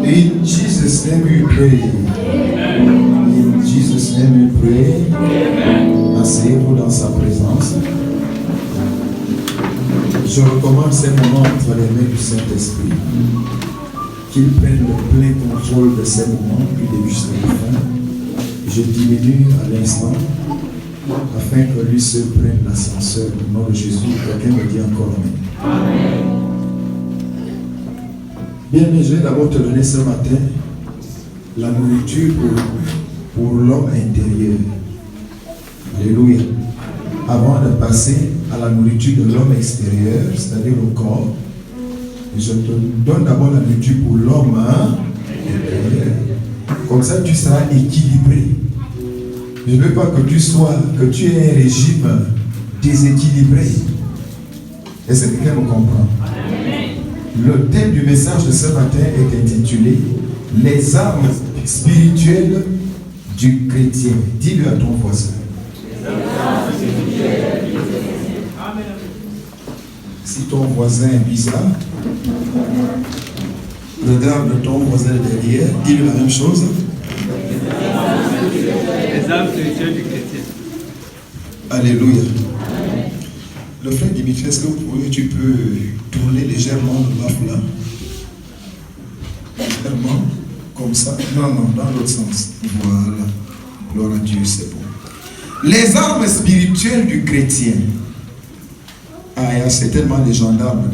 In Jesus' name we pray. In Jesus' name we pray. Asseyez-vous dans sa présence. Je recommande ces moments entre les mains du Saint-Esprit. Qu'il prenne le plein contrôle de ces moments du début jusqu'à la fin. Je diminue à l'instant afin que lui seul prenne l'ascenseur au nom de Jésus. Quelqu'un me dit encore amen. Bien, mais je vais d'abord te donner ce matin la nourriture pour l'homme intérieur. Alléluia. Avant de passer à la nourriture de l'homme extérieur, c'est-à-dire le corps, je te donne d'abord la nourriture pour l'homme intérieur. Comme ça, tu seras équilibré. Je ne veux pas que tu aies un régime déséquilibré. Est-ce que quelqu'un me comprend? Le thème du message de ce matin est intitulé « Les armes spirituelles du chrétien ». Dis-le à ton voisin. Si ton voisin est bizarre, regarde ton voisin derrière, dis-lui la même chose. Les armes spirituelles du chrétien. Alléluia. Le frère Dimitri, est-ce que tu peux tourner légèrement le baffe là? Légèrement, comme ça. Non, dans l'autre sens. Voilà. Gloire à Dieu, c'est bon. Les armes spirituelles du chrétien. Ah, c'est tellement les gendarmes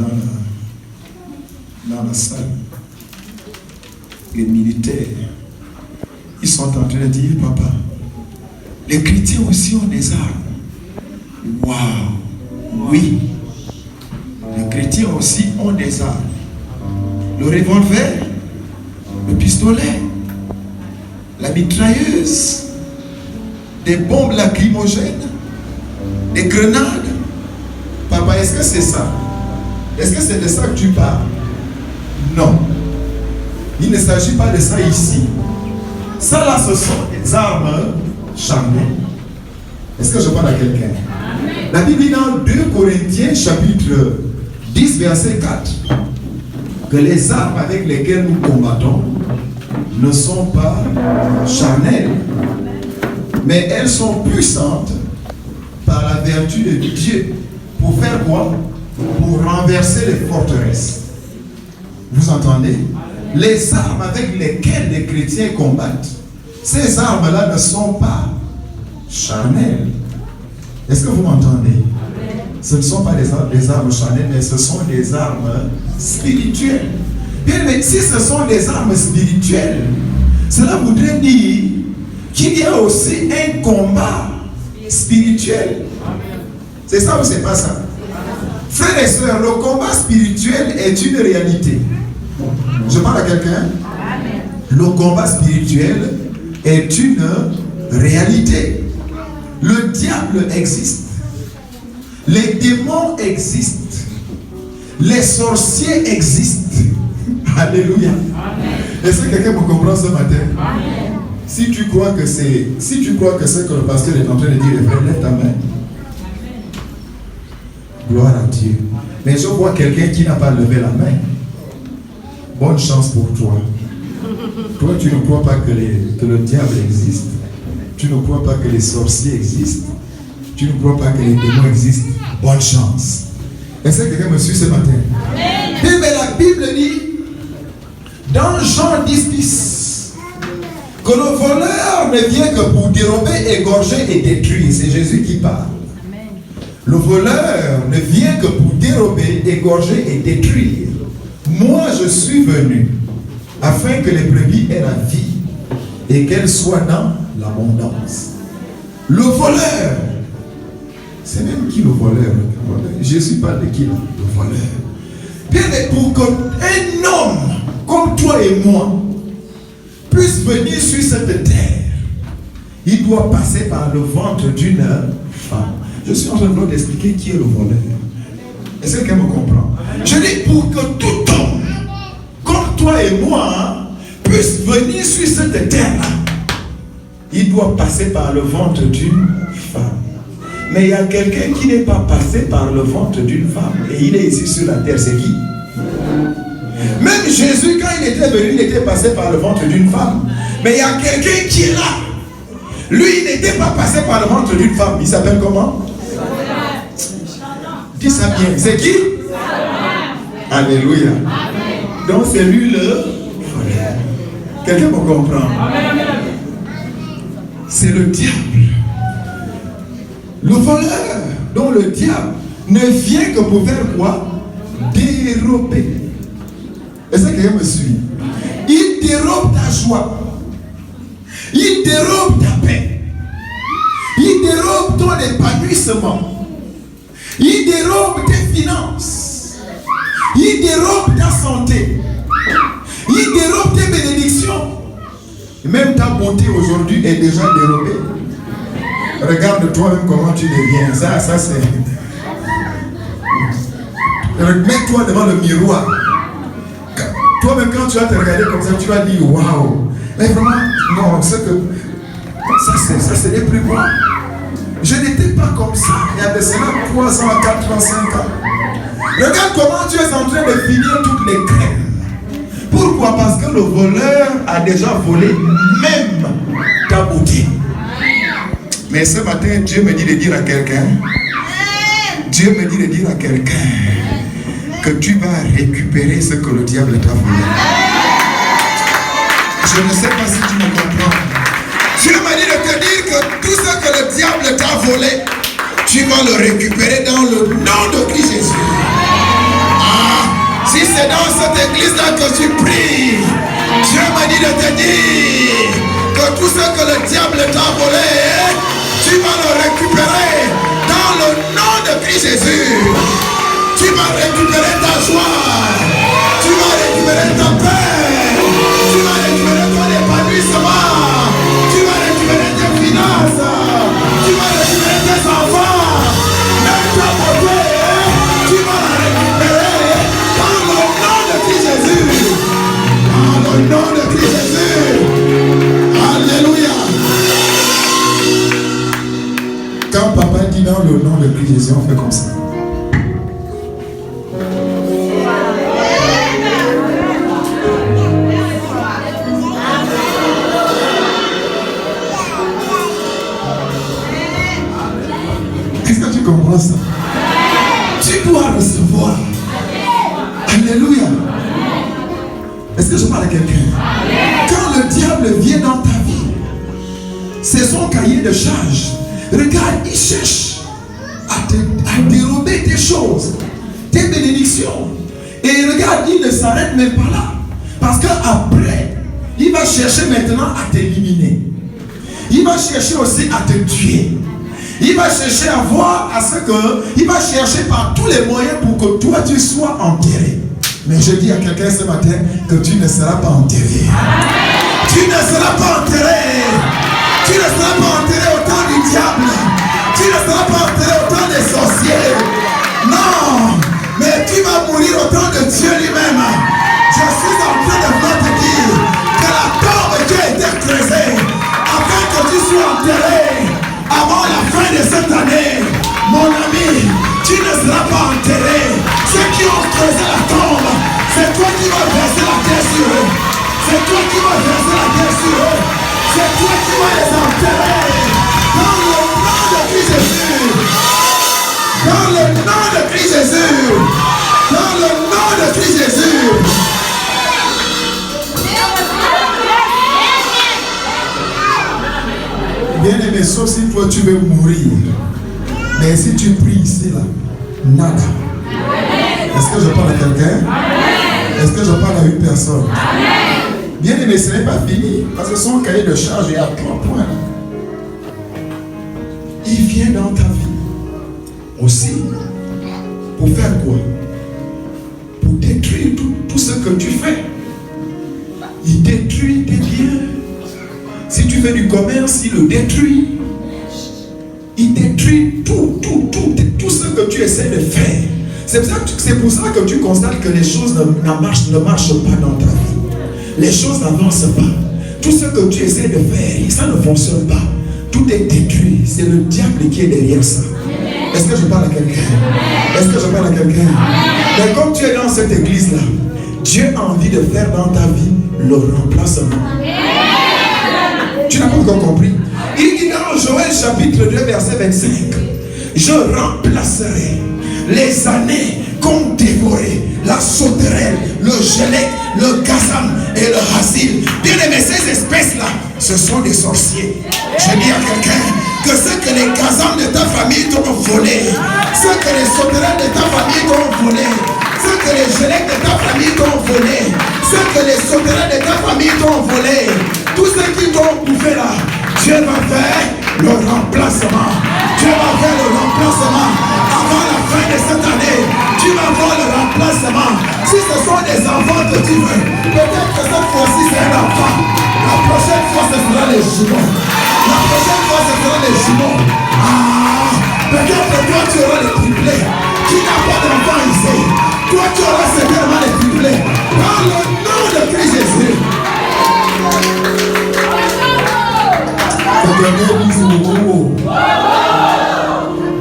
dans la salle. Les militaires. Ils sont en train de dire, papa, les chrétiens aussi ont des armes. Waouh! Oui, les chrétiens aussi ont des armes. Le revolver, le pistolet, la mitrailleuse, des bombes lacrymogènes, des grenades. Papa, est-ce que c'est ça? Est-ce que c'est de ça que tu parles? Non. Il ne s'agit pas de ça ici. Ça là, ce sont des armes charnelles. Est-ce que je parle à quelqu'un? La Bible dit dans 2 Corinthiens chapitre 10 verset 4 que les armes avec lesquelles nous combattons ne sont pas charnelles, mais elles sont puissantes par la vertu de Dieu. Pour faire quoi? Pour renverser les forteresses. Vous entendez? Les armes avec lesquelles les chrétiens combattent, ces armes-là ne sont pas charnelles. Est-ce que vous m'entendez? Ce ne sont pas des armes charnelles, mais ce sont des armes spirituelles. Bien, mais si ce sont des armes spirituelles, cela voudrait dire qu'il y a aussi un combat spirituel. C'est ça ou c'est pas ça? Frères et sœurs, le combat spirituel est une réalité. Je parle à quelqu'un? Le combat spirituel est une réalité. Le diable existe. Les démons existent. Les sorciers existent. Alléluia. Est-ce que quelqu'un me comprend ce matin? Amen. Si tu crois que ce que le pasteur est en train de dire, lève ta main. Amen. Gloire à Dieu. Mais je vois quelqu'un qui n'a pas levé la main. Bonne chance pour toi. Toi, tu ne crois pas que le diable existe. Tu ne crois pas que les sorciers existent. tu ne crois pas que les démons existent, bonne chance. Est-ce que quelqu'un me suit ce matin? Amen. Mais la Bible dit, dans Jean 10, que le voleur ne vient que pour dérober, égorger et détruire. C'est Jésus qui parle. Amen. Le voleur ne vient que pour dérober, égorger et détruire. Moi, je suis venu afin que les brebis aient la vie et qu'elles soient dans l'abondance. Le voleur, c'est même qui le voleur? Jésus parle de qui? Le voleur. Bien, pour qu'un homme comme toi et moi puisse venir sur cette terre, il doit passer par le ventre d'une femme. Je suis en train de vous expliquer qui est le voleur. Est-ce que quelqu'un me comprend? Je dis pour que tout homme comme toi et moi puisse venir sur cette terre-là, il doit passer par le ventre d'une femme. Mais il y a quelqu'un qui n'est pas passé par le ventre d'une femme et il est ici sur la terre, c'est qui? Même Jésus, quand il était venu, il était passé par le ventre d'une femme. Mais il y a quelqu'un qui est là. Lui, il n'était pas passé par le ventre d'une femme. Il s'appelle comment? Dis ça bien. C'est qui? Alléluia. Donc c'est lui le voleur. Quelqu'un me comprend? C'est le diable. Le voleur, donc le diable, ne vient que pour faire quoi? Dérober. Est-ce que quelqu'un me suit? Il dérobe ta joie. Il dérobe ta paix. Il dérobe ton épanouissement. Il dérobe tes finances. Il dérobe ta santé. Il dérobe tes bénédictions. Même ta bonté aujourd'hui est déjà dérobée. Regarde toi-même comment tu deviens. Ça c'est... Mets-toi devant le miroir. Toi-même quand tu vas te regarder comme ça, tu vas dire waouh. Mais vraiment, non, c'est que ça ce n'est plus moi. Je n'étais pas comme ça. Il y a de cela 3 ans, 4 ans, 5 ans. Regarde comment tu es en train de finir toutes les crèmes. Pourquoi? Parce que le voleur a déjà volé même ta beauté. Mais ce matin, Dieu me dit de dire à quelqu'un, Dieu me dit de dire à quelqu'un que tu vas récupérer ce que le diable t'a volé. Je ne sais pas si tu me comprends. Dieu m'a dit de te dire que tout ce que le diable t'a volé, tu vas le récupérer dans le nom de Christ Jésus. Ah, si c'est dans cette église-là que tu pries, Dieu m'a dit de te dire que tout ce que le diable t'a volé, tu vas le récupérer dans le nom de Christ Jésus. Tu vas récupérer ta joie. Tu vas récupérer ta paix. Tu vas récupérer ton épanouissement. Tu vas récupérer tes finances. Tu vas récupérer tes enfants. Même ta beauté, tu vas la récupérer dans le nom de Christ Jésus. Dans le nom de Christ Jésus. Alléluia. Quand papa dit dans le nom de Christ Jésus, on fait comme ça. Est-ce que tu comprends ça? Tu dois recevoir. Alléluia. Est-ce que je parle à quelqu'un? Quand le diable vient dans ta vie, c'est son cahier de charge. Regarde, il cherche à dérober tes choses, tes bénédictions. Et regarde, il ne s'arrête même pas là. Parce qu'après, il va chercher maintenant à t'éliminer. Il va chercher aussi à te tuer. Il va chercher à voir à ce que... Il va chercher par tous les moyens pour que toi, tu sois enterré. Mais je dis à quelqu'un ce matin que tu ne seras pas enterré. Tu ne seras pas enterré. Tu ne seras pas enterré au temps du diable. Tu ne seras pas enterré au temps des sorciers. Non. Mais tu vas mourir au temps de Dieu lui-même. Je suis en train de vouloir te dire que la tombe qui a été creusée afin que tu sois enterré avant la fin de cette année. Mon ami, tu ne seras pas enterré. Ceux qui ont creusé la tombe, c'est toi qui vas verser la terre sur eux. C'est toi qui vas verser la terre sur eux. C'est toi qui vas les enterrer. Dans le nom de Christ Jésus. le nom de Christ Jésus. Dans le nom de Christ Jésus. Bien-aimé, sauf si toi tu veux mourir. Mais si tu pries ici, là, nada. Est-ce que je parle à quelqu'un? Est-ce que je parle à une personne? Bien-aimé, ce n'est pas fini. Parce que son cahier de charge est à 3 points. Il vient dans ta vie aussi. Pour faire quoi? Pour détruire tout ce que tu fais. Il détruit tes biens. Si tu fais du commerce, il le détruit. Il détruit tout ce que tu essaies de faire. C'est pour ça que tu constates que les choses ne marchent pas dans ta vie. Les choses n'avancent pas. Tout ce que tu essaies de faire, ça ne fonctionne pas. Tout est détruit. C'est le diable qui est derrière ça. Est-ce que je parle à quelqu'un? Est-ce que je parle à quelqu'un? Mais comme tu es dans cette église-là, Dieu a envie de faire dans ta vie le remplacement. Tu n'as pas encore compris. Il dit dans Joël chapitre 2 verset 25, je remplacerai les années qu'ont dévoré la sauterelle, le gélec, le gazam et le hasil. Bien aimé, ces espèces-là, ce sont des sorciers. Je dis à quelqu'un que ce que les gazam de ta famille t'ont volé, ce que les sauterelles de ta famille t'ont volé, ce que les gélecs de ta famille t'ont volé, ce que les sauterelles de ta famille t'ont volé, tout ce qui t'ont bouffé là, Dieu va faire le remplacement. Dieu va faire le remplacement. Avant la fin de cette année, tu vas voir le remplacement. Si ce sont des enfants que tu veux, peut-être que cette fois-ci c'est un enfant. La prochaine fois ce sera les jumeaux. La prochaine fois ce sera les jumeaux. Peut-être que toi tu auras les triplés. Qui n'a pas d'enfant ici? Toi tu auras certainement les triplés. Dans le nom de Christ Jésus.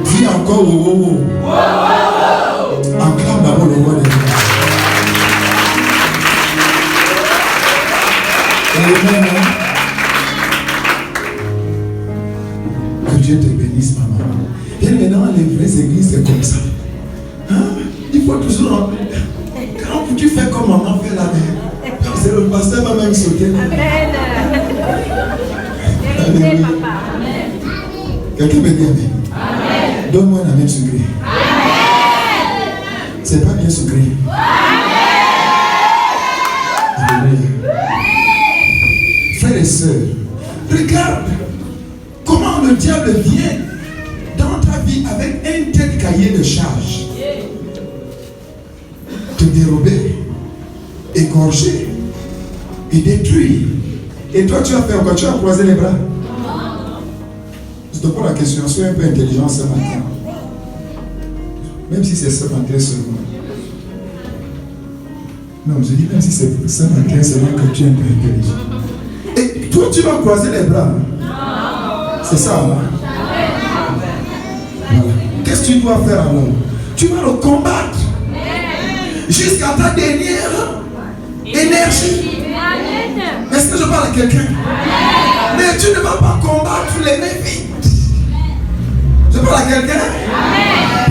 Dis encore wow. Acclame d'abord le roi des rois. Amen. Que Dieu te bénisse, maman. Et maintenant, les vraies églises, c'est comme ça. Hein? Il faut toujours. Quand tu fais comme maman fait la mère, c'est le pasteur va même sauter. Amen. Amen. Papa. Quelqu'un me dit amen. Amen. Donne-moi un amen secret. Amen. C'est pas bien secret. Amen. Frères et sœurs, regarde comment le diable vient dans ta vie avec un tel cahier de charge. Te dérober, égorger et détruire. Et toi, tu as fait quoi? Tu as croisé les bras? Je te pose la question, sois un peu intelligent ce matin. Même si c'est ce matin seulement. Non, je dis même si c'est ce matin seulement que tu es un peu intelligent. Et toi, tu vas croiser les bras. C'est ça, là. Voilà. Qu'est-ce que tu dois faire alors? Tu vas le combattre jusqu'à ta dernière énergie. Est-ce que je parle à quelqu'un? Mais tu ne vas pas combattre les mains vides. Je parle à quelqu'un?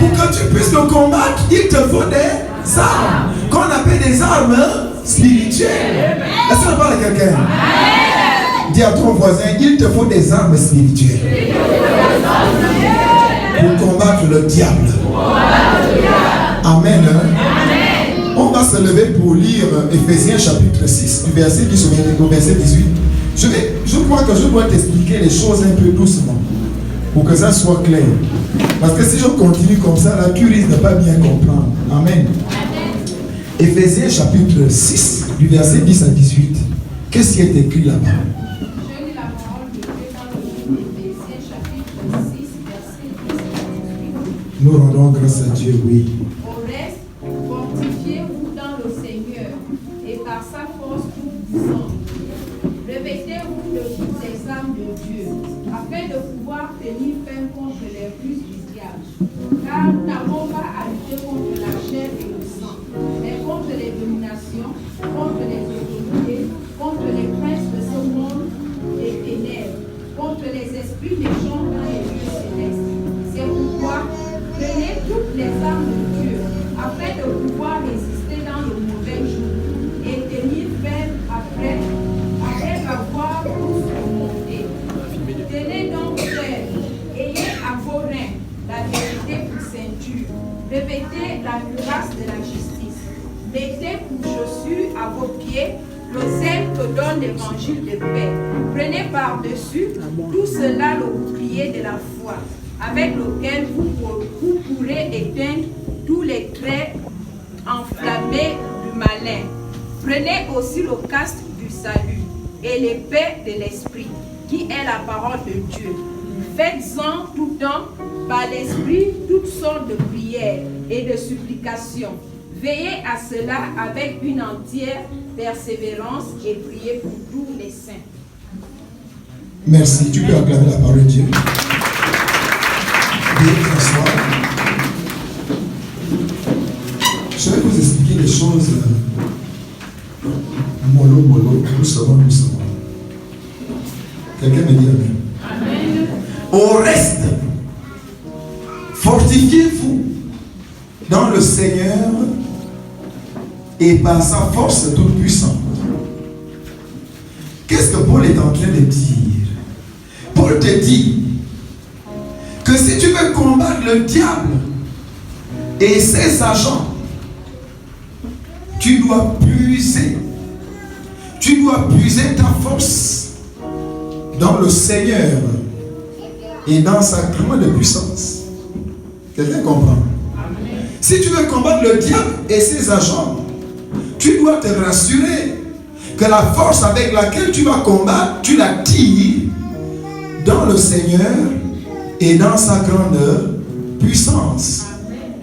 Pour que tu puisses le combattre, il te faut des armes qu'on appelle des armes spirituelles. Est-ce que je parle à quelqu'un? Dis à ton voisin, il te faut des armes spirituelles pour combattre le diable. Amen. On va se lever pour lire Ephésiens chapitre 6, du verset 10 au verset 18. Je crois que je dois t'expliquer les choses un peu doucement pour que ça soit clair. Parce que si je continue comme ça, là, tu risques de ne pas bien comprendre. Amen. Ephésiens chapitre 6, du verset 10 à 18. Qu'est-ce qui est écrit là-bas? Je lis la parole de Dieu dans le livre d'Éphésiens chapitre 6, verset 10 à 18. Nous rendons grâce à Dieu, oui. Au reste, fortifiez-vous dans le Seigneur et par sa force toute puissante. Revêtez-vous de toutes les armes de Dieu, afin de pouvoir tenir ferme contre les ruses du diable. Car nous n'avons pas à lutter contre la chair et le sang, mais contre les dominations, contre les autorités, contre les princes de ce monde des ténèbres, contre les esprits méchants dans les lieux célestes. C'est pourquoi prenez toutes les armes de Dieu, afin de pouvoir résister dans le mauvais jour et tenir ferme après avoir tous surmonté. Tenez donc frères, ayez à vos reins la vérité pour ceinture, revêtez la cuirasse de la justice, mettez pour chaussures à vos pieds le zèle que donne l'évangile de paix. Prenez par-dessus tout cela le bouclier de la foi, avec lequel vous pourrez éteindre tous les traits enflammés du malin. Prenez aussi le casque du salut et l'épée de l'esprit, qui est la parole de Dieu. Faites-en tout temps, par l'esprit, toutes sortes de prières et de supplications. Veillez à cela avec une entière persévérance et priez pour tous les saints. Merci. Tu peux acclamer la parole de Dieu. Veuillez t'asseoir. Je vais vous expliquer les choses mollo, doucement. Quelqu'un me dit amen. Amen. Au reste, fortifiez-vous dans le Seigneur et par sa force toute puissante. Qu'est-ce que Paul est en train de dire? Paul te dit que si tu veux combattre le diable et ses agents, tu dois puiser ta force dans le Seigneur et dans sa grande puissance. Quelqu'un comprend? Amen. Si tu veux combattre le diable et ses agents, tu dois te rassurer que la force avec laquelle tu vas combattre, tu la tires dans le Seigneur et dans sa grande puissance.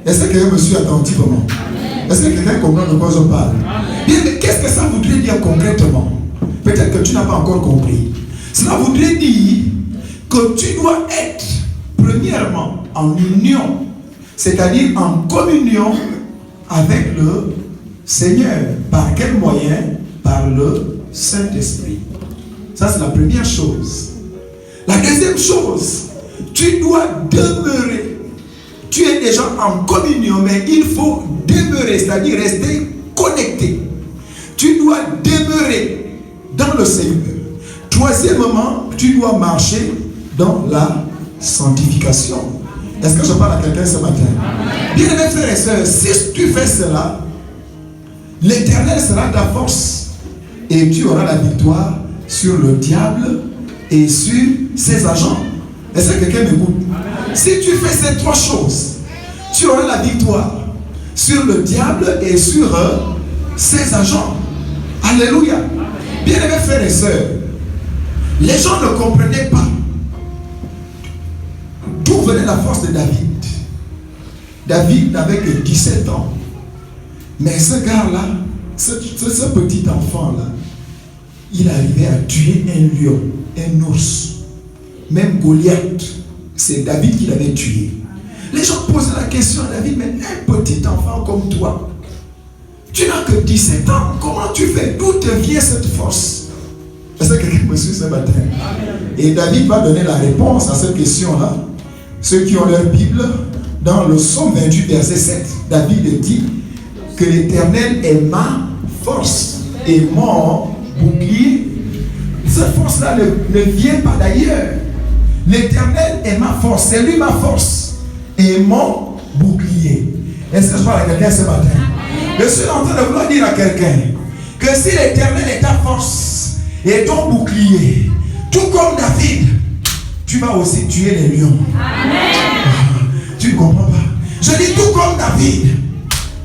Est-ce que quelqu'un me suit attentivement? Est-ce que quelqu'un comprend de quoi je parle? Bien, mais qu'est-ce que ça voudrait dire concrètement? Peut-être que tu n'as pas encore compris. Cela voudrait dire que tu dois être premièrement en union, c'est-à-dire en communion avec le Seigneur. Par quel moyen? Par le Saint-Esprit. Ça, c'est la première chose. La deuxième chose, tu dois demeurer. Tu es déjà en communion, mais il faut demeurer, c'est-à-dire rester connecté. Tu dois demeurer dans le Seigneur. Troisièmement, tu dois marcher dans la sanctification. Est-ce que je parle à quelqu'un ce matin? Bien-aimés frères et sœurs, si tu fais cela, l'Éternel sera ta force et tu auras la victoire sur le diable et sur ses agents. Est-ce que quelqu'un m'écoute? Si tu fais ces trois choses, tu auras la victoire sur le diable et sur ses agents. Alléluia. Bien-aimés frères et sœurs, les gens ne comprenaient pas d'où venait la force de David. David n'avait que 17 ans. Mais ce gars-là, ce petit enfant-là, il arrivait à tuer un lion, un ours. Même Goliath, c'est David qui l'avait tué. Les gens posaient la question à David, mais un petit enfant comme toi, tu n'as que 17 ans, comment tu fais? D'où te vient cette force? Est-ce que quelqu'un me suit ce matin? Et David va donner la réponse à cette question-là. Ceux qui ont leur Bible, dans le psaume 28, verset 7, David dit que l'Éternel est ma force et mon bouclier. Cette force-là ne vient pas d'ailleurs. L'Éternel est ma force, c'est lui ma force et mon bouclier. Est-ce que je parle à quelqu'un ce matin? Je suis en train de vouloir dire à quelqu'un que si l'Éternel est ta force et ton bouclier, tout comme David, tu vas aussi tuer les lions. Amen. Tu ne comprends pas? Je dis tout comme David,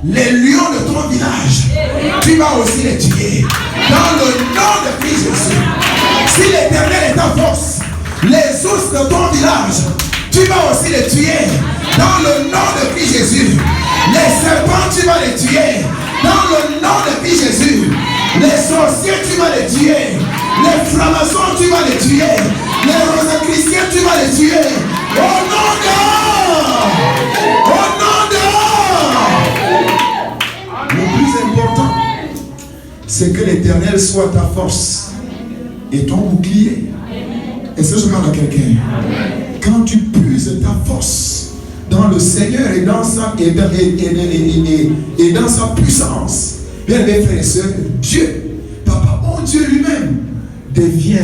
les lions de ton village, tu vas aussi les tuer. Dans le nom de Christ Jésus. Si l'Éternel est ta force, les ours de ton village, tu vas aussi les tuer. Dans le nom de Christ Jésus. Les serpents, tu vas les tuer. Dans le nom de Christ Jésus. Les sorciers, tu vas les tuer. Les francs-maçons, tu vas les tuer. Les rosicruciens, tu vas les tuer. Au nom de... Au nom de... Le plus important, c'est que l'Éternel soit ta force et ton bouclier. Est-ce que je parle à quelqu'un? Quand tu puises ta force dans dans le Seigneur et dans sa, et dans sa puissance. Bien aimés frères et sœurs, Dieu, Papa, mon Dieu lui-même, devient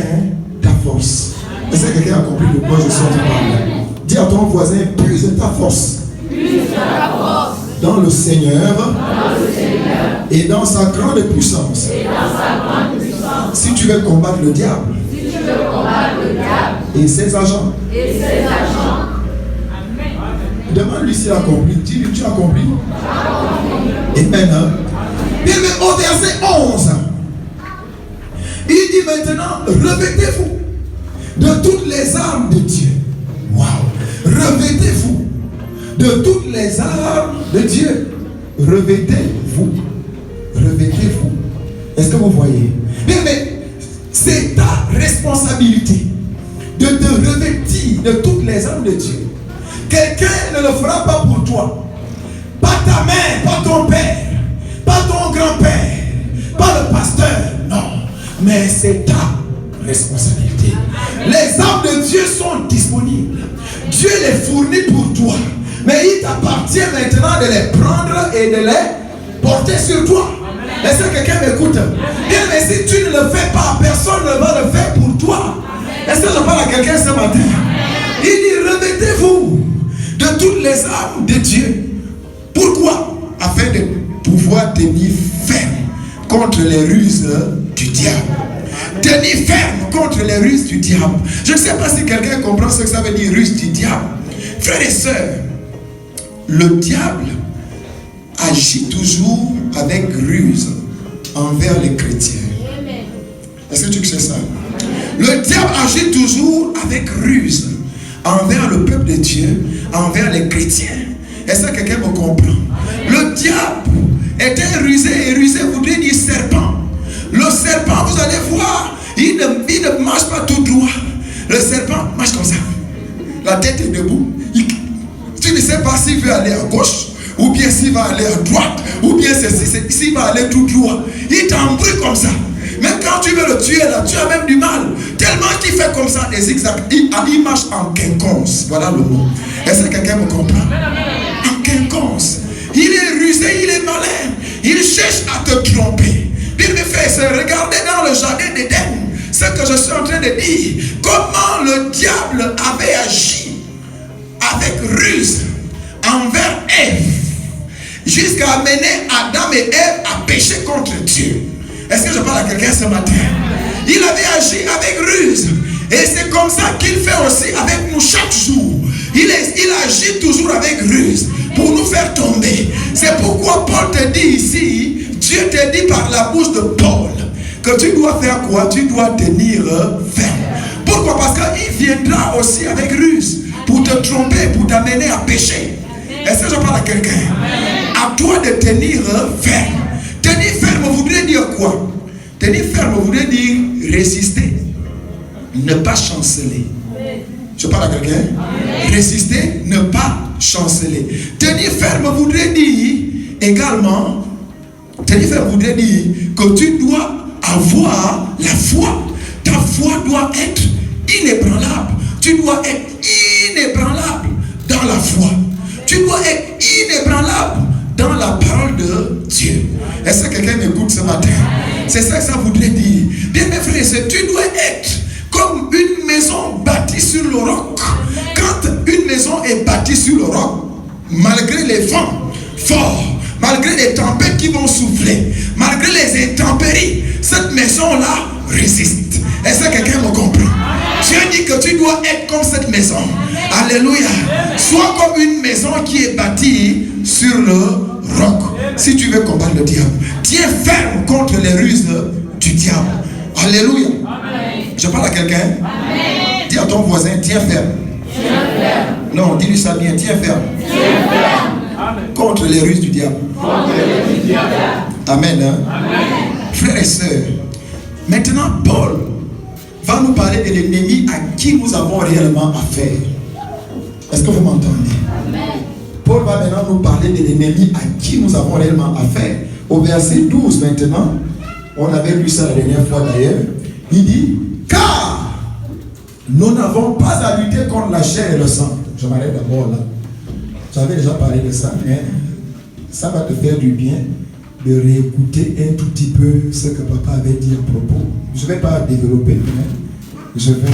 ta force. Est-ce que quelqu'un a compris de quoi je suis en train de parler? Dis à ton voisin, puise ta force. Dans le Seigneur, et dans sa grande puissance. Si tu veux combattre le diable, et ses agents, demande-lui s'il a compris. Dis-lui, tu as compris? Et maintenant, au verset 11, il dit maintenant, revêtez-vous de toutes les armes de Dieu. Waouh! Revêtez-vous de toutes les armes de Dieu. Revêtez-vous. Revêtez-vous. Est-ce que vous voyez? Bien, mais c'est ta responsabilité de te revêtir de toutes les armes de Dieu. Quelqu'un ne le fera pas pour toi. Pas ta mère, pas ton père, pas ton grand-père, pas le pasteur. Non. Mais c'est ta responsabilité. Les armes de Dieu sont disponibles. Dieu les fournit pour toi. Mais il t'appartient maintenant de les prendre et de les porter sur toi. Est-ce que quelqu'un m'écoute? Bien, mais si tu ne le fais pas, personne ne va le faire pour toi. Est-ce que je parle à quelqu'un ce matin? Il dit, revêtez-vous de toutes les armes de Dieu. Pourquoi? Afin de pouvoir tenir ferme contre les ruses du diable. Tenir ferme contre les ruses du diable. Je ne sais pas si quelqu'un comprend ce que ça veut dire, ruses du diable. Frères et sœurs, le diable agit toujours avec ruse envers les chrétiens. Est-ce que tu sais ça? Le diable agit toujours avec ruse envers le peuple de Dieu, envers les chrétiens. Est-ce que quelqu'un me comprend? Le diable était rusé, et rusé voudrait dire serpent. Le serpent, vous allez voir, il ne marche pas tout droit. Le serpent marche comme ça. La tête est debout. Tu ne sais pas s'il veut aller à gauche, ou bien s'il va aller à droite, ou bien s'il va aller tout droit. Il t'embrouille comme ça. Même quand tu veux le tuer là, tu as même du mal. Tellement qu'il fait comme ça des zigzags. Il marche en quinconce. Voilà le mot. Est-ce que quelqu'un me comprend? En quinconce. Il est rusé, il est malin. Il cherche à te tromper. Il me fait regarder dans le jardin d'Éden. Ce que je suis en train de dire. Comment le diable avait agi avec ruse envers Ève, jusqu'à amener Adam et Ève à pécher contre Dieu. Est-ce que je parle à quelqu'un ce matin? Il avait agi avec ruse. Et c'est comme ça qu'il fait aussi avec nous chaque jour. Il agit toujours avec ruse pour nous faire tomber. C'est pourquoi Paul te dit ici, Dieu te dit par la bouche de Paul, que tu dois faire quoi? Tu dois tenir ferme. Pourquoi? Parce qu'il viendra aussi avec ruse pour te tromper, pour t'amener à pécher. Est-ce que je parle à quelqu'un? À toi de tenir ferme. Tenir ferme voudrait dire quoi? Tenir ferme voudrait dire résister, ne pas chanceler. Je parle à quelqu'un? Résister, ne pas chanceler. Tenir ferme voudrait dire également, tenir ferme voudrait dire que tu dois avoir la foi. Ta foi doit être inébranlable. Tu dois être inébranlable dans la foi. Tu dois être inébranlable dans la parole de Dieu. Est-ce que quelqu'un m'écoute ce matin? C'est ça que ça voudrait dire. Bien mes frères, tu dois être comme une maison bâtie sur le roc. Quand une maison est bâtie sur le roc, malgré les vents forts, malgré les tempêtes qui vont souffler, malgré les intempéries, cette maison-là résiste. Est-ce que quelqu'un me comprend? Dieu dit que tu dois être comme cette maison. Alléluia. Sois comme une maison qui est bâtie sur le roc. Si tu veux combattre le diable, tiens ferme contre les ruses du diable. Alléluia. Je parle à quelqu'un. Dis à ton voisin, tiens ferme. Non, dis-lui ça bien, tiens ferme. Contre les ruses du diable. Amen. Amen. Frères et sœurs, maintenant Paul va nous parler de l'ennemi à qui nous avons réellement affaire. Est-ce que vous m'entendez? Paul va maintenant nous parler de l'ennemi à qui nous avons réellement affaire. Au verset 12 maintenant, on avait lu ça la dernière fois d'ailleurs, il dit, car nous n'avons pas à lutter contre la chair et le sang. Je m'arrête d'abord là. J'avais déjà parlé de ça, mais ça va te faire du bien de réécouter un tout petit peu ce que papa avait dit à propos. Je ne vais pas développer, mais je vais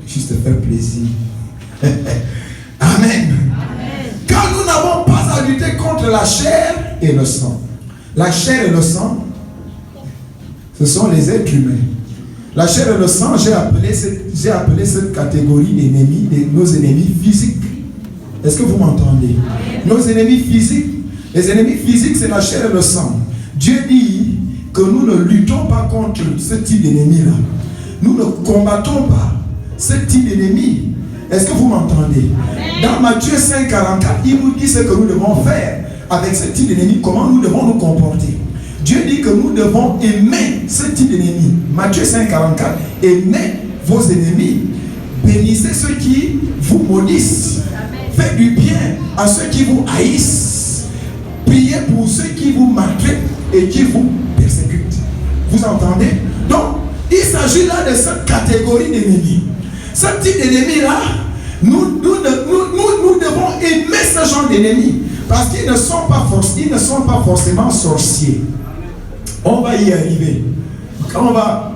juste te faire plaisir. Amen. Car nous n'avons pas à lutter contre la chair et le sang. La chair et le sang, ce sont les êtres humains. La chair et le sang, j'ai appelé cette catégorie d'ennemis, nos ennemis physiques. Est-ce que vous m'entendez? Nos ennemis physiques, les ennemis physiques, c'est la chair et le sang. Dieu dit que nous ne luttons pas contre ce type d'ennemi-là. Nous ne combattons pas ce type d'ennemi. Est-ce que vous m'entendez? Dans Matthieu 5,44, il nous dit ce que nous devons faire avec ce type d'ennemi, comment nous devons nous comporter. Dieu dit que nous devons aimer ce type d'ennemi. Matthieu 5,44, aimez vos ennemis, bénissez ceux qui vous maudissent, faites du bien à ceux qui vous haïssent, priez pour ceux qui vous maltraitent et qui vous persécutent. Vous entendez? Donc, il s'agit là de cette catégorie d'ennemis. Ce type d'ennemis-là, nous devons aimer ce genre d'ennemis parce qu'ils ne sont pas forcément sorciers. On va y arriver. Quand on va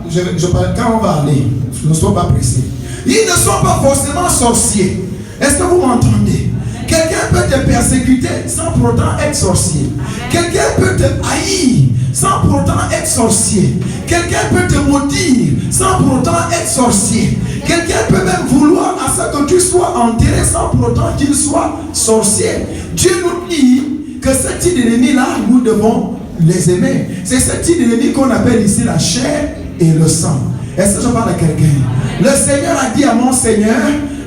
aller, ne sois pas pressé. Ils ne sont pas forcément sorciers. Est-ce que vous m'entendez? Quelqu'un peut te persécuter sans pourtant être sorcier. Quelqu'un peut te haïr sans pourtant être sorcier. Quelqu'un peut te maudire sans pourtant être sorcier. Quelqu'un peut même vouloir à ce que tu sois enterré sans pourtant qu'il soit sorcier. Dieu nous dit que ce type d'ennemi-là, nous devons les aimer. C'est ce type d'ennemi qu'on appelle ici la chair et le sang. Est-ce que je parle à quelqu'un? Le Seigneur a dit à mon Seigneur,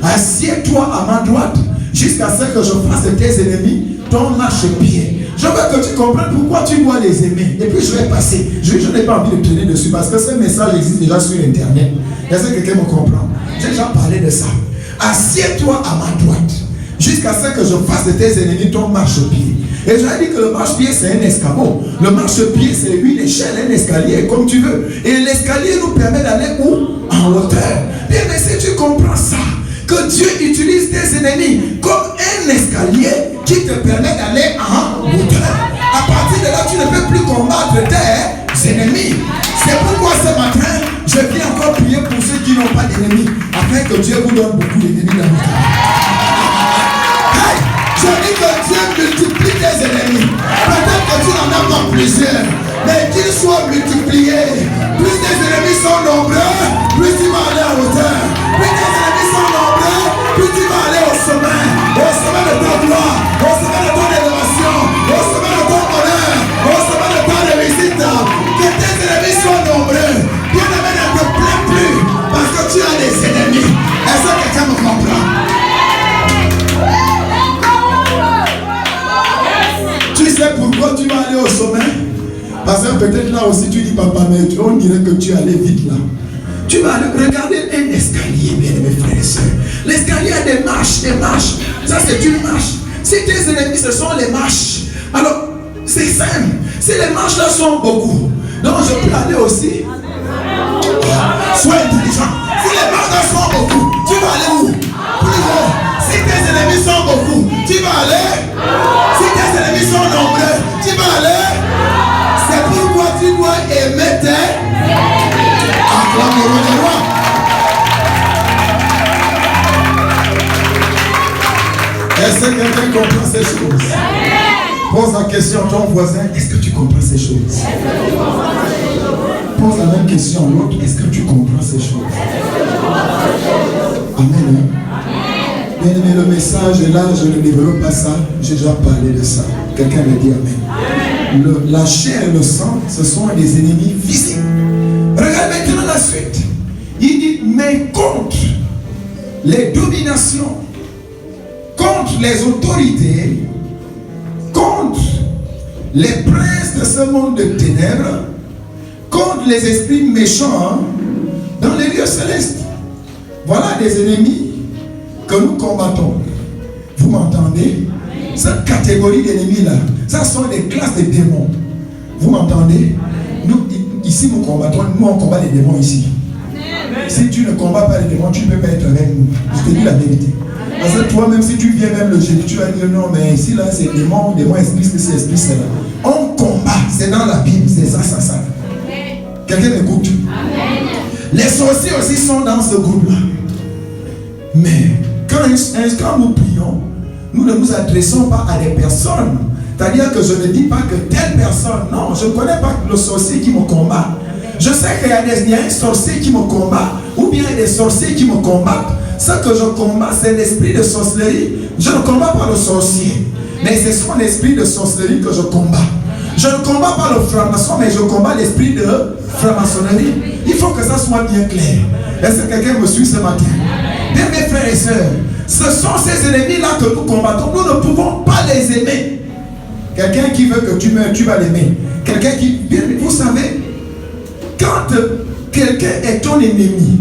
assieds-toi à ma droite jusqu'à ce que je fasse de tes ennemis ton marchepied. Je veux que tu comprennes pourquoi tu dois les aimer. Et puis je vais passer. Je n'ai pas envie de traîner dessus parce que ce message existe déjà sur Internet. Est-ce que quelqu'un me comprend? J'ai déjà parlé de ça. Assieds-toi à ma droite jusqu'à ce que je fasse de tes ennemis ton marchepied. Et je ai dit que le marchepied c'est un escabeau. Le marchepied c'est une échelle, un escalier, comme tu veux. Et l'escalier nous permet d'aller où? En hauteur. Bien, mais si tu comprends ça, que Dieu utilise tes ennemis comme un escalier qui te permet d'aller en hauteur. À partir de là, tu ne peux plus combattre tes ennemis. C'est pourquoi ce matin, je viens encore prier pour ceux qui n'ont pas d'ennemis, afin que Dieu vous donne beaucoup d'ennemis dans votre vie. Hey, je dis que Dieu multiplie tes ennemis. Peut-être que tu n'en as pas plusieurs, mais qu'ils soient multipliés. Plus tes ennemis sont nombreux, plus tu vas aller en hauteur. Plus tes ennemis sont nombreux, plus tu vas aller au sommet de ta gloire, au sommet de ton élévation, au sommet de ton honneur, au sommet de ta réussite. Que tes ennemis soient nombreux. Bien aimé, ne te plains plus parce que tu as des ennemis. Est-ce que quelqu'un me comprend? Tu sais pourquoi tu vas aller au sommet? Parce que peut-être là aussi tu dis papa, mais on dirait que tu allais vite là. Tu vas aller regarder un escalier, bien mes frères et sœurs. L'escalier a des marches, des marches. Ça c'est une marche. Si tes ennemis ce sont les marches, alors c'est simple. Si les marches là sont beaucoup, donc je peux aller aussi. Sois intelligent. Si les marches là sont beaucoup, tu vas aller où? Plus haut. Si tes ennemis sont beaucoup, tu vas aller. Si tes ennemis sont nombreux, tu vas aller. C'est pourquoi tu dois aimer tes. Acclame le roi des rois. Est-ce que quelqu'un comprend ces choses? Pose la question à ton voisin, est-ce que tu comprends ces choses? Pose la même question à l'autre, est-ce que tu comprends ces choses? Amen. Bien aimé, le message est là, je ne développe pas ça, j'ai déjà parlé de ça. Quelqu'un me dit amen. La chair et le sang, ce sont des ennemis physiques. Regarde maintenant la suite. Il dit, mais contre les dominations, contre les autorités, contre les princes de ce monde de ténèbres, contre les esprits méchants dans les lieux célestes. Voilà des ennemis que nous combattons. Vous m'entendez? Cette catégorie d'ennemis-là, ça sont des classes de démons. Vous m'entendez? Nous, ici, nous combattons, nous on combat les démons ici. Si tu ne combats pas les démons, tu ne peux pas être avec nous. Je te dis la vérité. Parce que toi, même si tu viens même le jeudi, tu vas dire non, mais ici, là, c'est démon, esprit, c'est esprit, c'est là. On combat, c'est dans la Bible, c'est ça. Quelqu'un m'écoute? Les sorciers aussi sont dans ce groupe-là. Mais quand nous prions, nous ne nous adressons pas à des personnes. C'est-à-dire que je ne dis pas que telle personne, non, je ne connais pas le sorcier qui me combat. Je sais qu'il y a un sorcier qui me combat, ou bien il y a des sorciers qui me combattent. Ce que je combats, c'est l'esprit de sorcellerie. Je ne combats pas le sorcier, mais c'est son esprit de sorcellerie que je combats. Je ne combats pas le franc-maçon, mais je combats l'esprit de franc-maçonnerie. Il faut que ça soit bien clair. Est-ce que quelqu'un me suit ce matin? Bien, mes frères et sœurs, ce sont ces ennemis-là que nous combattons. Nous ne pouvons pas les aimer. Quelqu'un qui veut que tu meurs, tu vas l'aimer. Quelqu'un qui... Vous savez, quand quelqu'un est ton ennemi,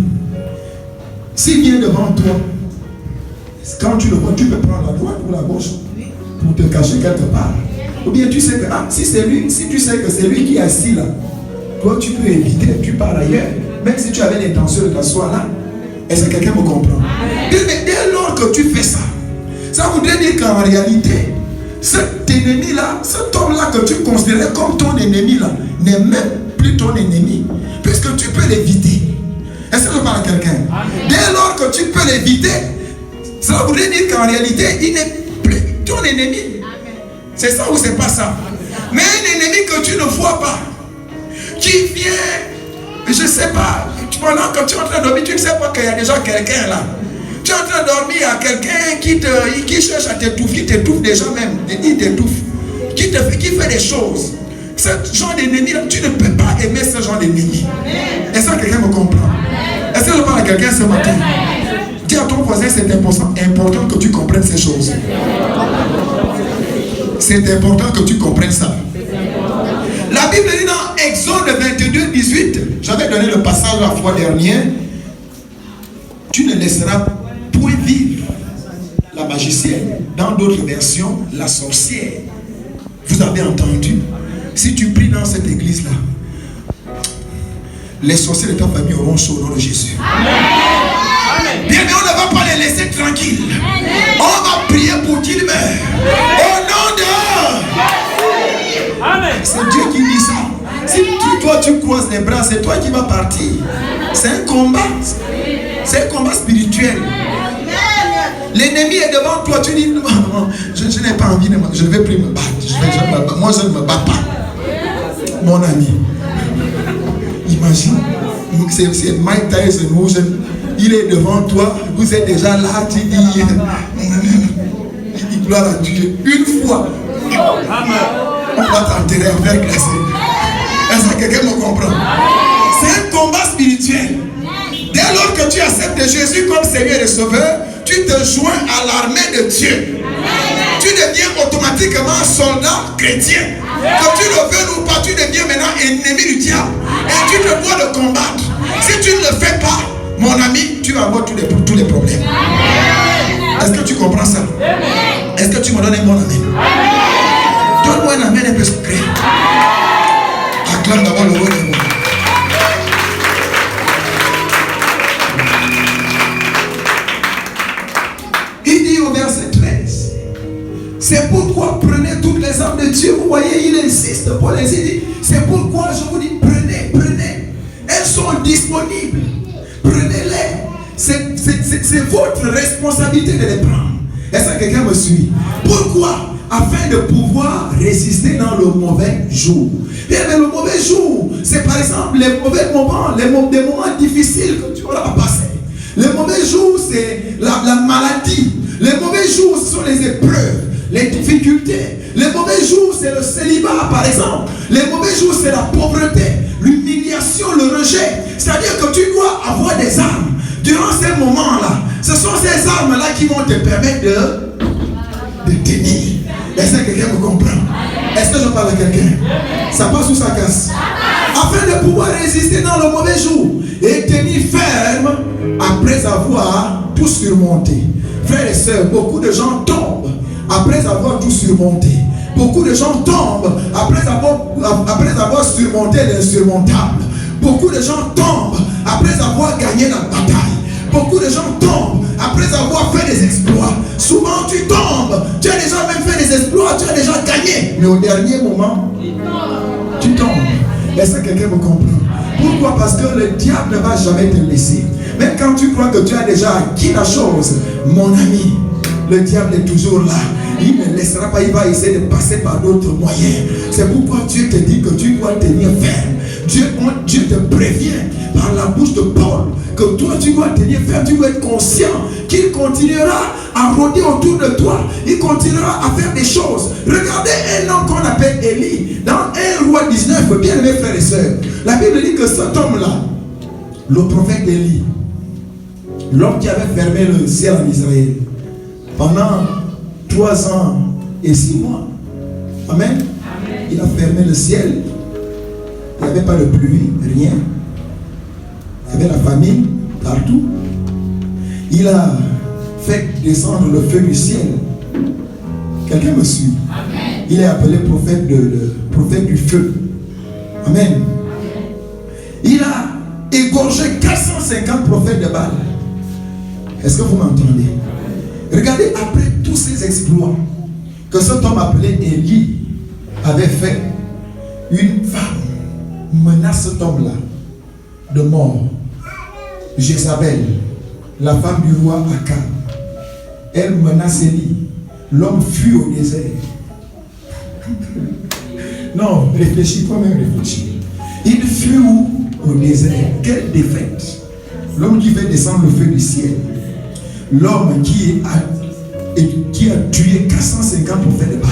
s'il vient devant toi, quand tu le vois, tu peux prendre la droite ou la gauche pour te cacher quelque part. Ou bien tu sais que si tu sais que c'est lui qui est assis là, toi tu peux éviter, tu pars ailleurs. Même si tu avais l'intention de t'asseoir là. Est-ce que quelqu'un me comprend? Mais dès lors que tu fais ça, ça voudrait dire qu'en réalité, cet ennemi-là, cet homme-là que tu considérais comme ton ennemi là, n'est même plus ton ennemi, puisque tu peux l'éviter. Est-ce que je parle à quelqu'un? Dès lors que tu peux l'éviter, ça voudrait dire qu'en réalité, il n'est plus ton ennemi. C'est ça ou c'est pas ça? Mais un ennemi que tu ne vois pas, qui vient, je ne sais pas, pendant que tu es en train de dormir, tu ne sais pas qu'il y a déjà quelqu'un là. Tu es en train de dormir, il y a quelqu'un qui cherche à t'étouffer, qui t'étouffe déjà même, il t'étouffe, qui fait des choses. Ce genre d'ennemi, tu ne peux pas aimer ce genre d'ennemi. Est-ce que quelqu'un me comprend? Est-ce que je parle à quelqu'un ce matin? Dis à ton voisin, c'est important que tu comprennes ces choses. C'est important que tu comprennes ça. La Bible dit dans Exode 22, 18, j'avais donné le passage la fois dernière, tu ne laisseras point vivre la magicienne. Dans d'autres versions, la sorcière. Vous avez entendu? Si tu pries dans cette église-là, les sorciers de ta famille auront chaud au nom de Jésus. Amen. Bien, mais on ne va pas les laisser tranquilles. Amen. On va prier pour qu'ils meurent. Au nom de... Amen. C'est Dieu qui dit ça. Si toi tu croises les bras, c'est toi qui vas partir. C'est un combat. C'est un combat spirituel. L'ennemi est devant toi, tu dis je n'ai pas envie, je ne vais plus me battre. Moi je ne me bats pas. Mon ami, imagine, c'est Mike Tyson, il est devant toi, vous êtes déjà là, tu dis il dit gloire à Dieu. Une fois, on va t'enterrer en fer glacé. Est-ce que quelqu'un me comprend? C'est un combat spirituel. Dès lors que tu acceptes Jésus comme Seigneur et Sauveur, tu te joins à l'armée de Dieu. Tu deviens automatiquement soldat chrétien. Que tu le veux ou pas, tu deviens maintenant ennemi du diable. Et tu te dois le combattre. Si tu ne le fais pas, mon ami, tu vas avoir tous les problèmes. Est-ce que tu comprends ça? Est-ce que tu me donnes un bon amen? Donne-moi un amen un peu secret. Acclame d'abord le roi des mots. Il dit au verset 13, c'est pourquoi prenez toutes les armes de Dieu. Vous voyez, il insiste, Paul insiste, dit, c'est pourquoi je vous dis, prenez. Elles sont disponibles. Prenez-les. C'est votre responsabilité de les prendre. Est-ce que quelqu'un me suit? Pourquoi? Afin de pouvoir résister dans le mauvais jour. Bien, mais le mauvais jour, c'est par exemple les mauvais moments, des moments difficiles que tu auras à passer. Les mauvais jours, c'est la maladie. Les mauvais jours, ce sont les épreuves, les difficultés. Les mauvais jours, c'est le célibat, par exemple. Les mauvais jours, c'est la pauvreté, l'humiliation, le rejet. C'est-à-dire que tu dois avoir des armes. Durant ces moments-là, ce sont ces armes-là qui vont te permettre de tenir. Est-ce que quelqu'un me comprend? Est-ce que je parle à quelqu'un? Ça passe ou ça casse? Afin de pouvoir résister dans le mauvais jour et tenir ferme après avoir tout surmonté. Frères et sœurs, beaucoup de gens tombent après avoir tout surmonté. Beaucoup de gens tombent après avoir surmonté l'insurmontable. Beaucoup de gens tombent après avoir gagné la bataille. Beaucoup de gens tombent après avoir fait des exploits, souvent tu tombes. Tu as déjà même fait des exploits, tu as déjà gagné. Mais au dernier moment, tu tombes. Est-ce que quelqu'un me comprend? Pourquoi? Parce que le diable ne va jamais te laisser. Même quand tu crois que tu as déjà acquis la chose, mon ami, le diable est toujours là. Il ne laissera pas, il va essayer de passer par d'autres moyens. C'est pourquoi Dieu te dit que tu dois tenir ferme. Dieu te prévient par la bouche de Paul que toi tu dois tenir ferme, tu dois être conscient qu'il continuera à rôder autour de toi. Il continuera à faire des choses. Regardez un homme qu'on appelle Élie. Dans 1 Roi 19, bien aimés frères et sœurs, la Bible dit que cet homme-là, le prophète Élie, l'homme qui avait fermé le ciel en Israël, pendant 3 ans et 6 mois. Amen. Amen. Il a fermé le ciel. Il n'y avait pas de pluie, rien. Il y avait la famine partout. Il a fait descendre le feu du ciel. Quelqu'un me suit? Amen. Il est appelé prophète, le prophète du feu. Amen. Amen. Il a égorgé 450 prophètes de Baal. Est-ce que vous m'entendez? Regardez, après tous ces exploits que cet homme appelé Élie avait fait, une femme menace cet homme-là de mort. Jézabel, la femme du roi Akab, elle menace Élie. L'homme fuit au désert. Non, réfléchis, toi-même réfléchis. Il fuit où? Au désert. Quelle défaite! L'homme qui fait descendre le feu du ciel. L'homme qui a tué 450 prophètes de Baal.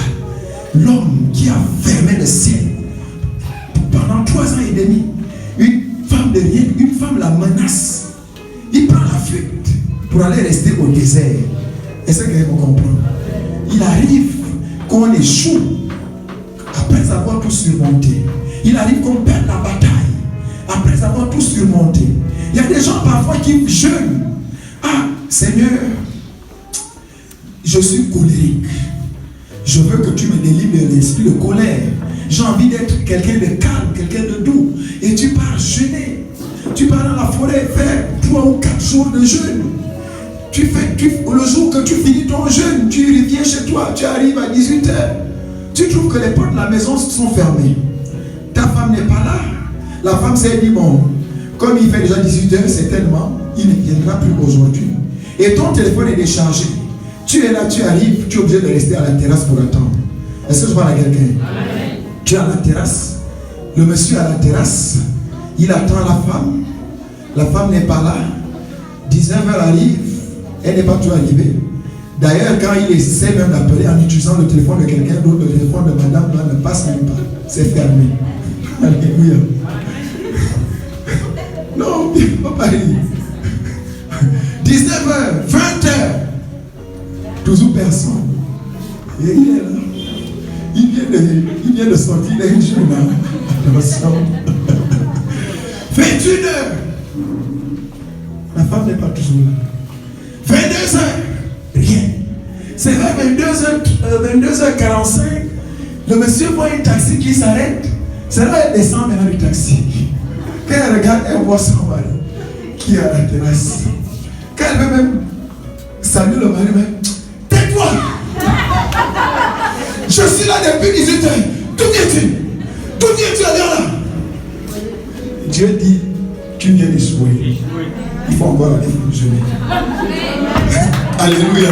L'homme qui a fermé le ciel pendant 3 ans et demi. Une femme de rien, une femme la menace. Il prend la fuite pour aller rester au désert. Est-ce que vous comprenez? Il arrive qu'on échoue après avoir tout surmonté. Il arrive qu'on perd la bataille après avoir tout surmonté. Il y a des gens parfois qui jeûnent. Ah, Seigneur, je suis colérique. Je veux que tu me délivres de l'esprit de colère. J'ai envie d'être quelqu'un de calme, quelqu'un de doux. Et tu pars jeûner. Tu pars dans la forêt faire 3 ou 4 jours de jeûne. Le jour que tu finis ton jeûne, tu reviens chez toi, tu arrives à 18h. Tu trouves que les portes de la maison sont fermées. Ta femme n'est pas là. La femme s'est dit, bon, comme il fait déjà 18h, certainement, il ne viendra plus aujourd'hui. Et ton téléphone est déchargé. Tu es là, tu arrives, tu es obligé de rester à la terrasse pour attendre. Est-ce que je parle à quelqu'un? Tu es à la terrasse. Le monsieur à la terrasse, il attend la femme. La femme n'est pas là. 19h arrive, elle n'est pas toujours arrivée. D'ailleurs, quand il essaie même d'appeler en utilisant le téléphone de quelqu'un d'autre, le téléphone de madame là, ne passe même pas. C'est fermé. Alléluia. Non, il ne faut pas aller. 19h, 20h. Toujours personne. Et il est là. Il vient de sortir d'un journal. Attention. 21h. La femme n'est pas toujours là. 22h. Rien. C'est vers 22h45. Le monsieur voit un taxi qui s'arrête. C'est là qu'elle descend maintenant du taxi. Quand elle regarde, elle voit son mari qui est à la terrasse. Quand elle veut même saluer le mari, tais-toi! Je suis là depuis 18h. D'où viens-tu? D'où viens-tu à là? Dieu dit, tu viens d'échouer. Il faut encore aller jeûner. Alléluia.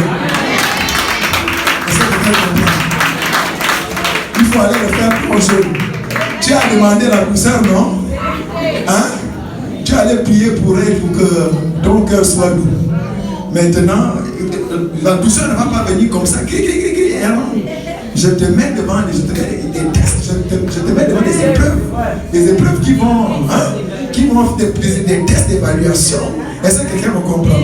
Il faut aller le faire pour jeûne. Tu as demandé la douceur, non? Hein? Tu allais prier pour elle pour que ton cœur soit doux. Maintenant, la douceur ne va pas venir comme ça. Je te mets devant des tests, je te mets devant des épreuves qui vont des tests d'évaluation. Est-ce que quelqu'un me comprend?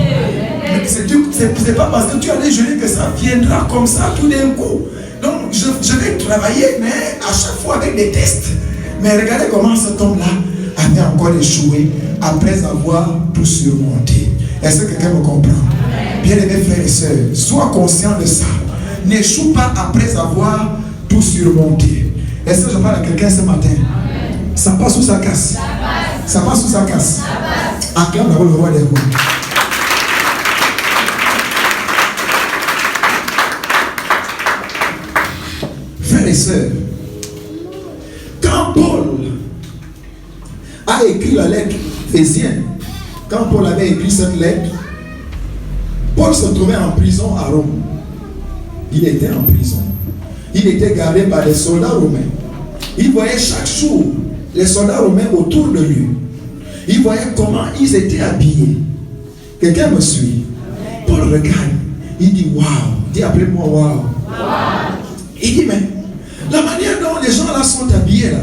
C'est pas parce que tu allais jeûner que ça viendra comme ça tout d'un coup. Donc je vais travailler, mais à chaque fois avec des tests. Mais regardez comment cet homme-là avait encore échoué après avoir tout surmonté. Est-ce que quelqu'un me comprend? Bien-aimés frères et sœurs, sois conscient de ça. N'échoue pas après avoir tout surmonté. Est-ce que je parle à quelqu'un ce matin? Ça passe ou ça casse? Ça passe ou ça casse? Acclame d'abord le roi des rois. Frères et sœurs, quand Paul a écrit la lettre Éphésienne, quand Paul avait écrit cette lettre, Paul se trouvait en prison à Rome. Il était en prison. Il était gardé par les soldats romains. Il voyait chaque jour les soldats romains autour de lui. Il voyait comment ils étaient habillés. Quelqu'un me suit? Paul regarde. Il dit waouh. Dis après moi waouh. Il dit mais la manière dont les gens là sont habillés là.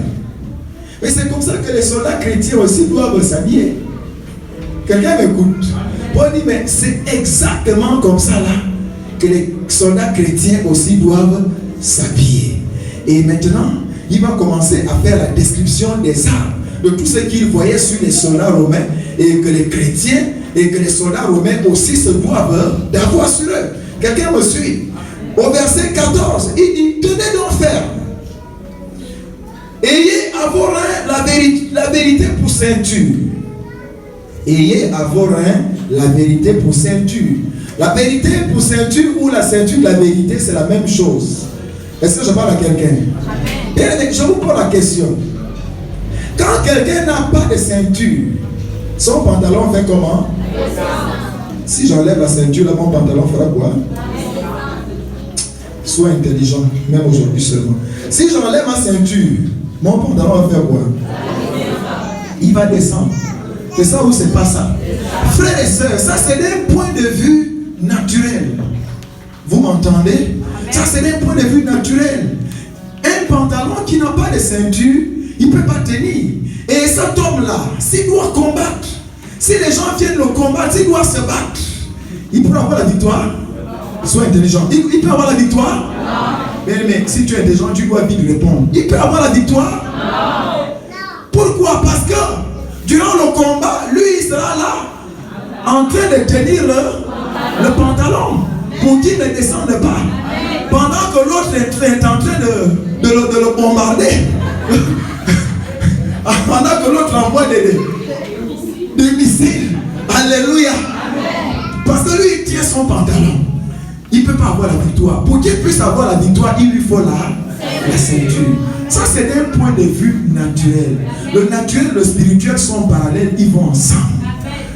Mais c'est comme ça que les soldats chrétiens aussi doivent s'habiller. Quelqu'un m'écoute? Paul dit mais c'est exactement comme ça là que les soldats chrétiens aussi doivent s'habiller. Et maintenant, il va commencer à faire la description des armes, de tout ce qu'il voyait sur les soldats romains, et que les chrétiens et que les soldats romains aussi se doivent d'avoir sur eux. Quelqu'un me suit? Au verset 14, il dit, tenez donc ferme. Ayez à vos reins la vérité pour ceinture. Ayez à vos reins la vérité pour ceinture. La vérité pour ceinture ou la ceinture de la vérité, c'est la même chose. Est-ce que je parle à quelqu'un? Je vous pose la question. Quand quelqu'un n'a pas de ceinture, son pantalon fait comment? Si j'enlève la ceinture, là, mon pantalon fera quoi? Sois intelligent, même aujourd'hui seulement. Si j'enlève ma ceinture, mon pantalon va faire quoi? Il va descendre. C'est ça ou c'est pas ça? Frères et sœurs, ça c'est d'un point de vue naturel. Vous m'entendez? Ça c'est d'un point de vue naturel. Un pantalon qui n'a pas de ceinture, il ne peut pas tenir. Et cet homme-là, s'il doit combattre, si les gens viennent le combattre, s'il doit se battre, il peut avoir la victoire. Sois intelligent. Il peut avoir la victoire? Mais si tu es intelligent, tu dois vite répondre. Il peut avoir la victoire? Pourquoi? Parce que durant le combat, lui, il sera là, en train de tenir le pantalon pour qu'il ne descende pas. Pendant que l'autre est en train de le bombarder. Pendant que l'autre envoie des missiles. Alléluia. Parce que lui, il tient son pantalon. Il ne peut pas avoir la victoire. Pour qu'il puisse avoir la victoire, il lui faut la ceinture. Ça, c'est d'un point de vue naturel. Le naturel et le spirituel sont parallèles, ils vont ensemble.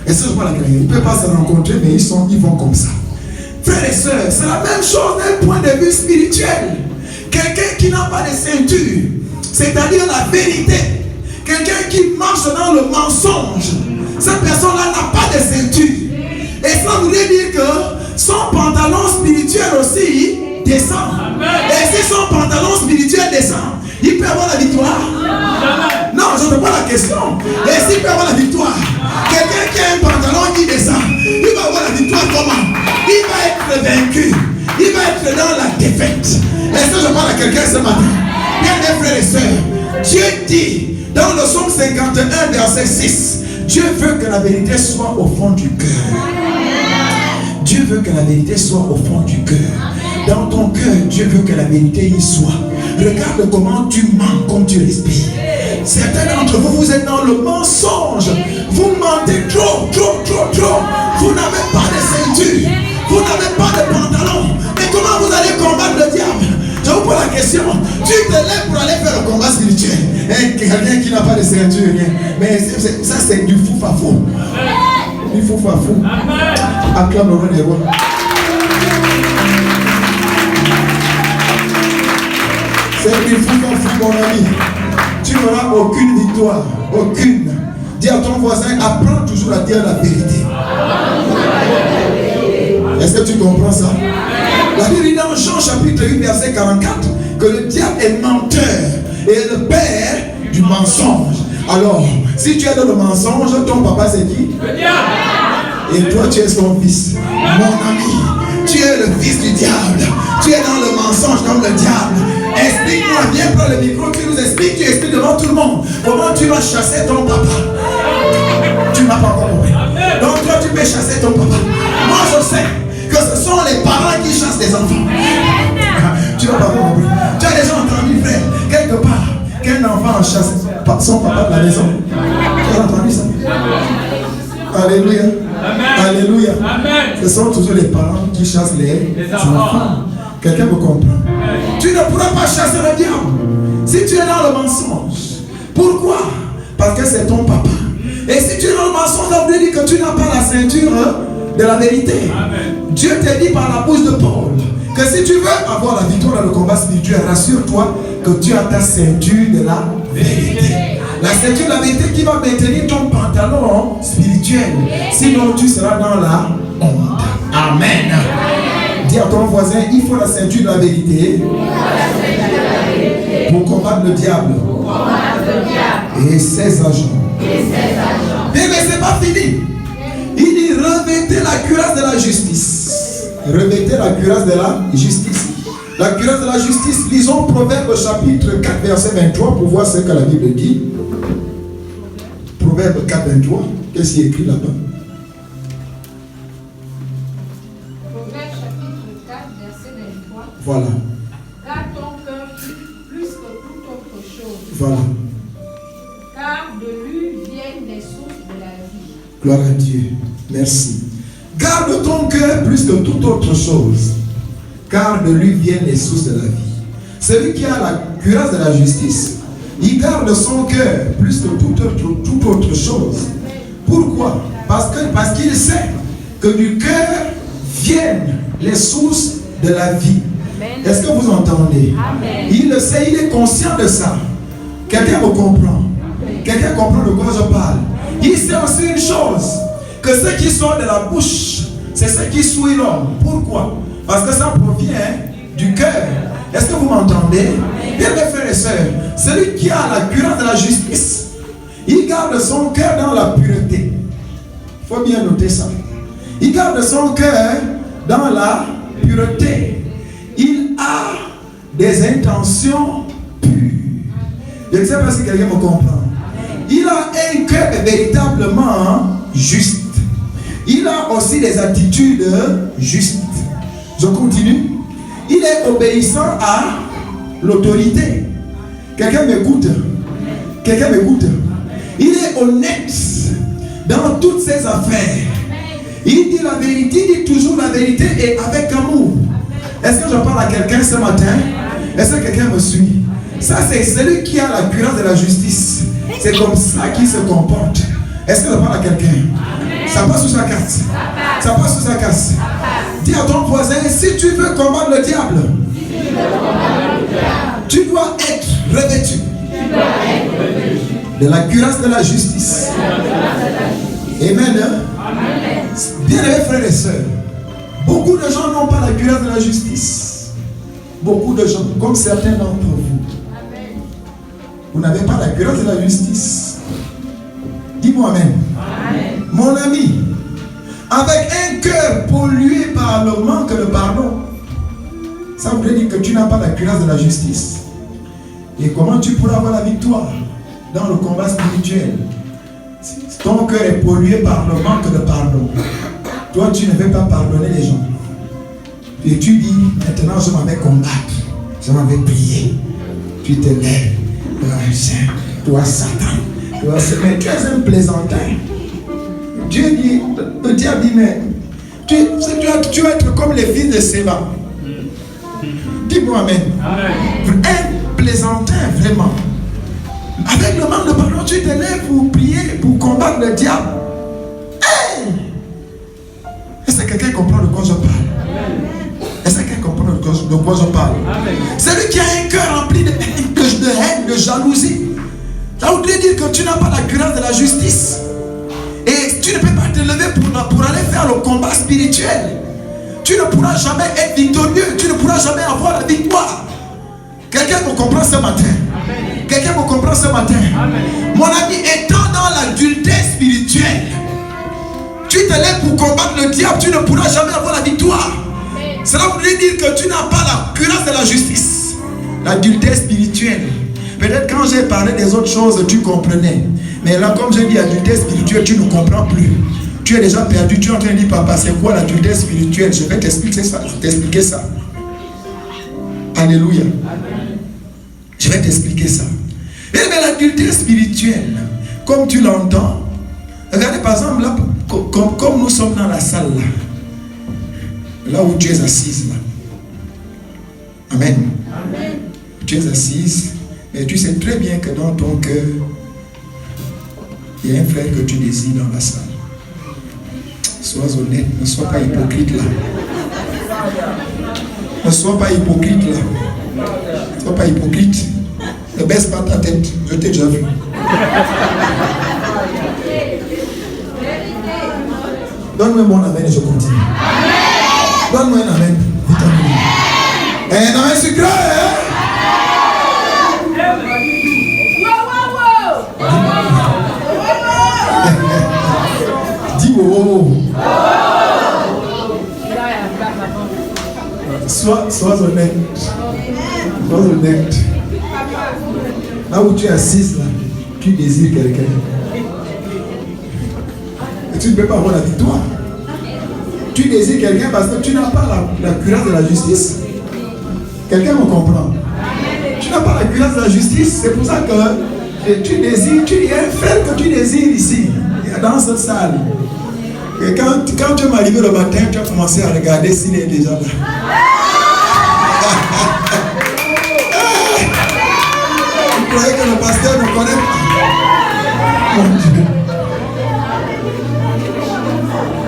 Et ça, je vois la grâce. Ils ne peuvent pas se rencontrer, mais ils vont comme ça. Frères et sœurs, c'est la même chose d'un point de vue spirituel. Quelqu'un qui n'a pas de ceinture, c'est-à-dire la vérité. Quelqu'un qui marche dans le mensonge, cette personne-là n'a pas de ceinture. Et ça voudrait dire que son pantalon spirituel aussi descend. Et si son pantalon spirituel descend, il peut avoir la victoire? Non, je ne pose pas la question. Et s'il peut avoir la victoire, quelqu'un qui a un pantalon qui descend, il va avoir la victoire comment? Il va être vaincu. Il va être dans la défaite. Est-ce que je parle à quelqu'un ce matin? Bien mes frères et sœurs, Dieu dit dans le psaume 51 verset 6, Dieu veut que la vérité soit au fond du cœur. Dieu veut que la vérité soit au fond du cœur. Dans ton cœur, Dieu veut que la vérité y soit. Regarde comment tu mens, comme tu respires. Certains d'entre vous, vous êtes dans le mensonge. Vous mentez trop. Vous n'avez pas de ceinture. Vous n'avez pas de pantalon. Mais comment vous allez combattre le diable? Je vous pose la question. Tu te lèves pour aller faire le combat spirituel. Quelqu'un qui n'a pas de ceinture, rien. Mais ça, c'est du fou-fafou. Du fou-fafou. Acclame le roi des rois. C'est du fou-fafou, mon ami. Tu n'auras aucune victoire. Aucune. Dis à ton voisin, apprends toujours à dire la vérité. Est-ce que tu comprends ça? La Bible dit dans Jean chapitre 8 verset 44 que le diable est menteur et le père du mensonge. Alors, si tu es dans le mensonge, ton papa c'est qui? Le diable. Et toi tu es son fils. Mon ami, tu es le fils du diable. Tu es dans le mensonge comme le diable. Explique-moi, viens prendre le micro, tu nous expliques, tu expliques devant tout le monde comment tu vas chasser ton papa. Tu n'as pas encore compris. Donc toi tu peux chasser ton papa. Moi je sais que ce sont les parents qui chassent les enfants. Tu n'as pas compris. Tu as déjà entendu, frère, quelque part, qu'un enfant chasse son papa de la maison. Tu as entendu ça? Alléluia. Amen. Alléluia. Amen. Ce sont toujours les parents qui chassent les enfants. Quelqu'un me comprend? Tu ne pourras pas chasser le diable si tu es dans le mensonge. Pourquoi? Parce que c'est ton papa. Et si tu es dans le mensonge, ça veut dire que tu n'as pas la ceinture de la vérité. Amen. Dieu t'a dit par la bouche de Paul que si tu veux avoir la victoire dans le combat spirituel, rassure-toi que tu as ta ceinture de la vérité. La ceinture de la vérité qui va maintenir ton pantalon spirituel. Sinon, tu seras dans la honte. Amen. Dis à ton voisin, il faut la ceinture de la vérité pour combattre le diable et ses agents. Mais ce n'est pas fini. Il dit revêtez la cuirasse de la justice. Revêtez la cuirasse de la justice. La cuirasse de la justice, lisons Proverbe chapitre 4 verset 23 pour voir ce que la Bible dit. Proverbe 4 23, qu'est-ce qui est écrit là-bas? Proverbe chapitre 4 verset 23. Voilà. Garde ton cœur plus que toute autre chose. Voilà. Car de lui viennent les sources de la vie. Gloire à Dieu. Merci. Garde ton cœur plus que toute autre chose, car de lui viennent les sources de la vie. Celui qui a la cuirasse de la justice, il garde son cœur plus que toute autre chose. Pourquoi? Parce qu'il sait que du cœur viennent les sources de la vie. Est-ce que vous entendez? Amen. Il le sait, il est conscient de ça. Quelqu'un me comprend? Quelqu'un comprend de quoi je parle? Il sait aussi une chose, que ce qui sort de la bouche, c'est ce qui souille l'homme. Pourquoi? Parce que ça provient du cœur. Est-ce que vous m'entendez? Bien mes frères et sœurs, celui qui a la cuirasse de la justice, il garde son cœur dans la pureté. Il faut bien noter ça. Il garde son cœur dans la pureté. Il a des intentions pures. Je ne sais pas si quelqu'un me comprend. Il a un cœur véritablement juste. Il a aussi des attitudes justes. Je continue. Il est obéissant à l'autorité. Quelqu'un m'écoute? Quelqu'un m'écoute? Il est honnête dans toutes ses affaires. Il dit la vérité, il dit toujours la vérité et avec amour. Est-ce que je parle à quelqu'un ce matin? Est-ce que quelqu'un me suit? Ça, c'est celui qui a la cuirasse de la justice. C'est comme ça qu'il se comporte. Est-ce que je parle à quelqu'un? Ça passe sous sa casse. Ça passe sous sa casse. Dis à ton voisin, si tu veux combattre le diable, tu dois être revêtu de la cuirasse de la justice. Amen. Bien les frères et sœurs, beaucoup de gens n'ont pas la cuirasse de la justice. Beaucoup de gens, comme certains d'entre vous. Vous n'avez pas la cuirasse de la justice. Dis-moi amen. Amen. Mon ami, avec un cœur pollué par le manque de pardon, ça voudrait dire que tu n'as pas la cuirasse de la justice. Et comment tu pourras avoir la victoire dans le combat spirituel? Ton cœur est pollué par le manque de pardon. Toi, tu ne veux pas pardonner les gens. Et tu dis, maintenant je m'en vais combattre. Je m'en vais prier. Tu te lèves. Toi, Satan. Mais tu es un plaisantin. Dieu dit, le diable dit, mais tu vas être comme les fils de Séba. Dis-moi amen. Un plaisantin, vraiment. Avec le manque de pardon, tu te lèves pour prier, pour combattre le diable. Hey! Est-ce que quelqu'un comprend de quoi je parle? Est-ce que quelqu'un comprend de quoi je parle? Celui qui a un cœur rempli de haine, de jalousie, ça voudrait dire que tu n'as pas la cuirasse de la justice. Et tu ne peux pas te lever pour aller faire le combat spirituel. Tu ne pourras jamais être victorieux. Tu ne pourras jamais avoir la victoire. Quelqu'un me comprend ce matin? Quelqu'un me comprend ce matin? Amen. Mon ami, étant dans l'adultère spirituelle, tu te lèves pour combattre le diable, tu ne pourras jamais avoir la victoire. Amen. Cela voudrait dire que tu n'as pas la cuirasse de la justice. L'adultère spirituel. Peut-être quand j'ai parlé des autres choses, tu comprenais. Mais là, comme j'ai dit adultère spirituel, tu ne comprends plus. Tu es déjà perdu. Tu es en train de dire, papa, c'est quoi l'adultère spirituel? Je vais t'expliquer ça. Alléluia. Amen. Je vais t'expliquer ça. Mais l'adultère spirituel, comme tu l'entends, regardez par exemple là, comme nous sommes dans la salle là où tu es assise là. Amen. Amen. Tu es assise, mais tu sais très bien que dans ton cœur, il y a un frère que tu désires dans la salle. Sois honnête, ne sois pas hypocrite là. Ne sois pas hypocrite là. Ne sois pas hypocrite. Ne baisse pas ta tête, je t'ai déjà vu. Donne-moi mon amen et je continue. Donne-moi un amen. Un amen sucré, hein? Dis wow. Sois honnête. Sois honnête. Là où tu es assise, là, tu désires quelqu'un. Et tu ne peux pas avoir la victoire. Tu désires quelqu'un parce que tu n'as pas la cuirasse de la justice. Quelqu'un me comprend. Tu n'as pas la cuirasse de la justice. C'est pour ça que tu désires. Il y a un frère que tu désires ici, dans cette salle. Et quand tu es arrivé le matin, tu as commencé à regarder s'il est déjà là. Vous croyez que le pasteur ne connaît pas? Mon Dieu.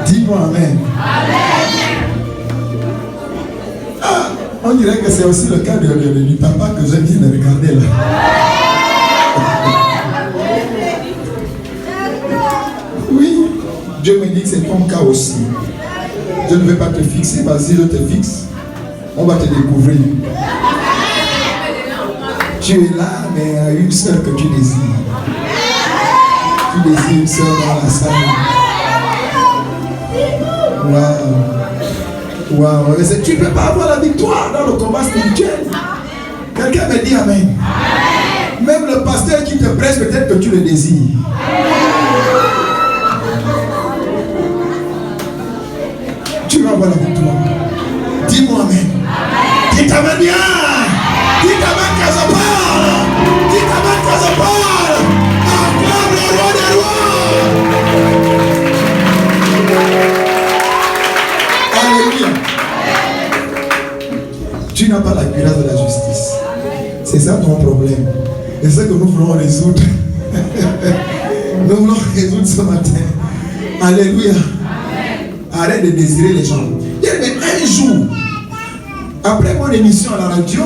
Dis-moi amen. Ah, on dirait que c'est aussi le cas du papa que je viens de regarder là. Oui, Dieu me dit que c'est ton cas aussi. Je ne vais pas te fixer, vas-y, je te fixe. On va te découvrir. Tu es là, mais il y a une sœur que tu désires. Tu désires une sœur dans la salle. Waouh. Waouh. Tu ne peux pas avoir la victoire dans le combat spirituel. Quelqu'un me dit amen. Même le pasteur qui te presse, peut-être que tu le désires. Tu vas avoir la victoire. Dis-moi amen. Dis ta main bien. Dis ta main que je parle. Dis ta main que je parle. Acclame le roi des rois. Alléluia. Tu n'as pas la cuirasse de la justice. C'est ça ton problème. Et c'est ce que nous voulons résoudre. Nous voulons résoudre ce matin. Alléluia. Arrête de désirer les gens. Mais un jour, après mon émission à la radio,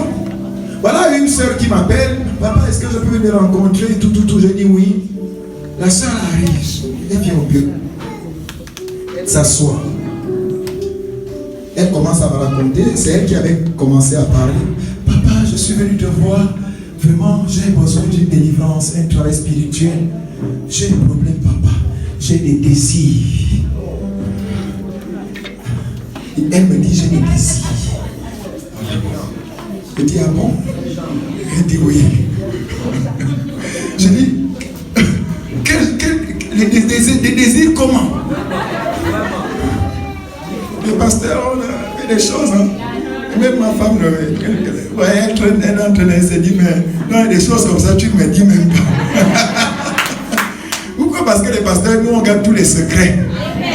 voilà une soeur qui m'appelle. Papa, est-ce que je peux venir rencontrer? Tout. Je dis oui. La soeur arrive. Elle vient au bureau. Elle s'assoit. Elle commence à me raconter. C'est elle qui avait commencé à parler. Papa, je suis venu te voir. Vraiment, j'ai besoin d'une délivrance, un travail spirituel. J'ai un problème, papa. J'ai des désirs. Et elle me dit, j'ai des désirs. Je dis, ah bon? Elle dit oui. Je dis, des désirs comment? Le pasteur, on a fait des choses. Hein? Même ma femme, elle est en train de se dire, mais non, des choses comme ça, tu ne me dis même pas. Pourquoi? Parce que les pasteurs, nous, on garde tous les secrets.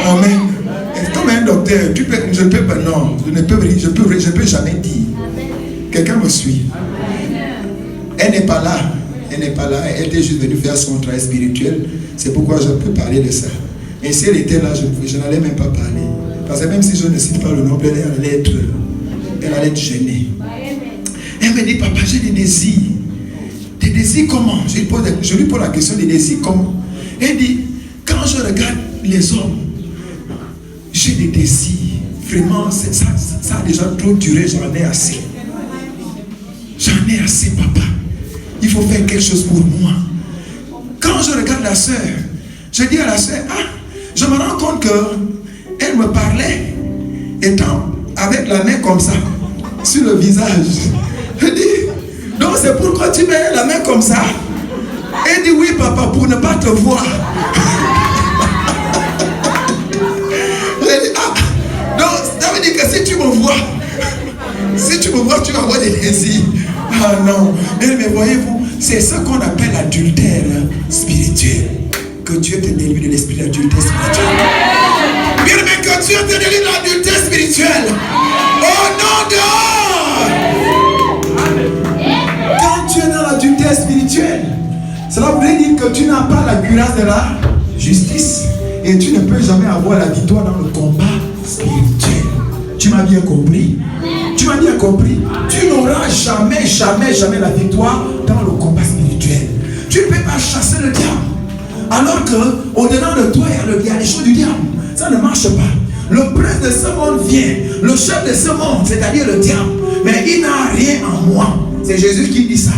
Amen. Comme un docteur, je ne peux pas, non, je peux jamais dire. Quelqu'un me suit. Elle n'est pas là. Elle était juste venue faire son travail spirituel. C'est pourquoi je peux parler de ça. Et si elle était là, je n'allais même pas parler. Parce que même si je ne cite pas le nom, elle allait être gênée. Elle me dit, papa, j'ai des désirs. Des désirs comment? Je lui pose la question des désirs comment? Elle dit, quand je regarde les hommes, j'ai des désirs. Vraiment, ça a déjà trop duré, j'en ai assez. J'en ai assez, papa. Il faut faire quelque chose pour moi. Quand je regarde la soeur, je dis à la soeur, je me rends compte qu'elle me parlait, étant avec la main comme ça, sur le visage. Je dis, donc c'est pourquoi tu mets la main comme ça? Elle dit, oui, papa, pour ne pas te voir. Donc, ça veut dire que si tu me vois, tu vas avoir des désirs. Ah non. Mais voyez-vous, c'est ça qu'on appelle l'adultère spirituel. Que Dieu te délivre de l'esprit d'adultère spirituel. Bien, mais que Dieu te délivre de l'adultère spirituel. Au nom de Cela voudrait dire que tu n'as pas la cuirasse de la justice et tu ne peux jamais avoir la victoire dans le combat spirituel. Tu m'as bien compris? Tu m'as bien compris? Tu n'auras jamais la victoire dans le combat spirituel. Tu ne peux pas chasser le diable. Alors que au-dedans de toi, il y a les choses du diable. Ça ne marche pas. Le prince de ce monde vient. Le chef de ce monde, c'est-à-dire le diable. Mais il n'a rien en moi. C'est Jésus qui dit ça.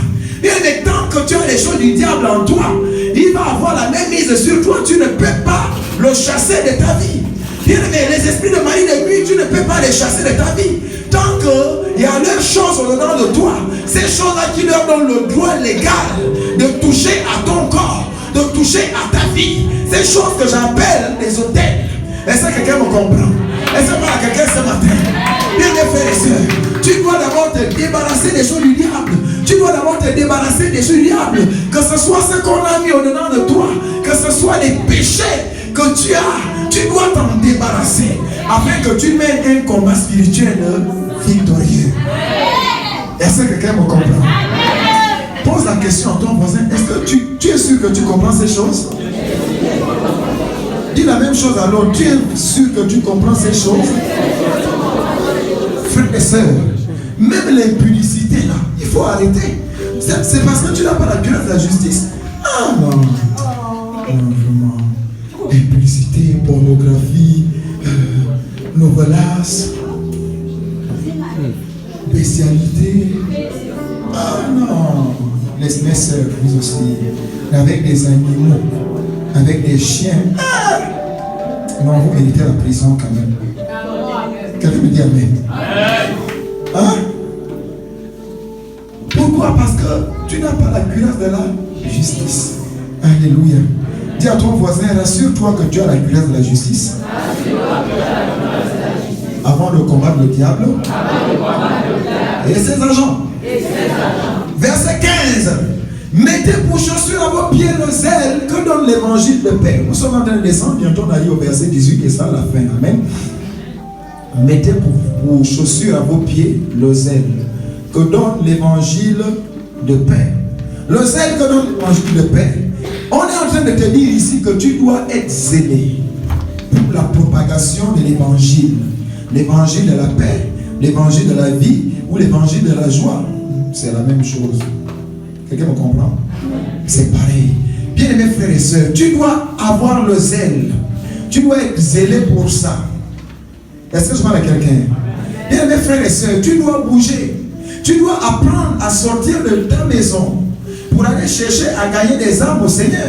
Bien, mais tant que tu as les choses du diable en toi, il va avoir la même mise sur toi. Tu ne peux pas le chasser de ta vie. Bien, mais les esprits de mari de nuit, tu ne peux pas les chasser de ta vie. Tant qu'il y a leurs choses au-dedans de toi, ces choses-là qui leur donnent le droit légal de toucher à ton corps, de toucher à ta vie. Ces choses que j'appelle les hôtels. Est-ce que quelqu'un me comprend? Est-ce que voilà quelqu'un ce matin? Bien, mes frères et sœurs, tu dois d'abord te débarrasser des choses du diable. Tu dois d'abord te débarrasser des choses du diable. Que ce soit ce qu'on a mis au-dedans de toi, que ce soit les péchés que tu as, tu dois t'en débarrasser afin que tu mènes un combat spirituel victorieux. Est-ce que quelqu'un me comprend? Pose la question à ton voisin. Est-ce que tu es sûr que tu comprends ces choses? Dis la même chose à l'autre. Tu es sûr que tu comprends ces choses? Frères et sœurs, même l'impudicité là, il faut arrêter. C'est parce que tu n'as pas la cuirasse de la justice. Ah non. Non, vraiment. Impudicité, pornographie, novelas, bestialité. Ah non. Les sœurs, vous aussi, avec des animaux, avec des chiens. Ah! Non, vous méritez la prison quand même. Quelqu'un me dit amen. Hein? Pourquoi? Parce que tu n'as pas la cuirasse de la justice. Alléluia. Dis à ton voisin, rassure-toi que tu as la cuirasse de la justice. Avant de combattre le diable et ses agents. Verset 15. Mettez pour chaussure à vos pieds le zèle que donne l'évangile de paix. Nous sommes en train de descendre, bientôt on arrive au verset 18 et ça à la fin. Amen. Mettez pour chaussure à vos pieds le zèle que donne l'évangile de paix. Le zèle que donne l'évangile de paix. On est en train de te dire ici que tu dois être zélé pour la propagation de l'évangile. L'évangile de la paix, l'évangile de la vie ou l'évangile de la joie. C'est la même chose. Quelqu'un me comprend? C'est pareil. Bien aimés frères et sœurs, tu dois avoir le zèle. Tu dois être zélé pour ça. Est-ce que je parle à quelqu'un? Bien aimés frères et sœurs, tu dois bouger. Tu dois apprendre à sortir de ta maison pour aller chercher à gagner des âmes au Seigneur.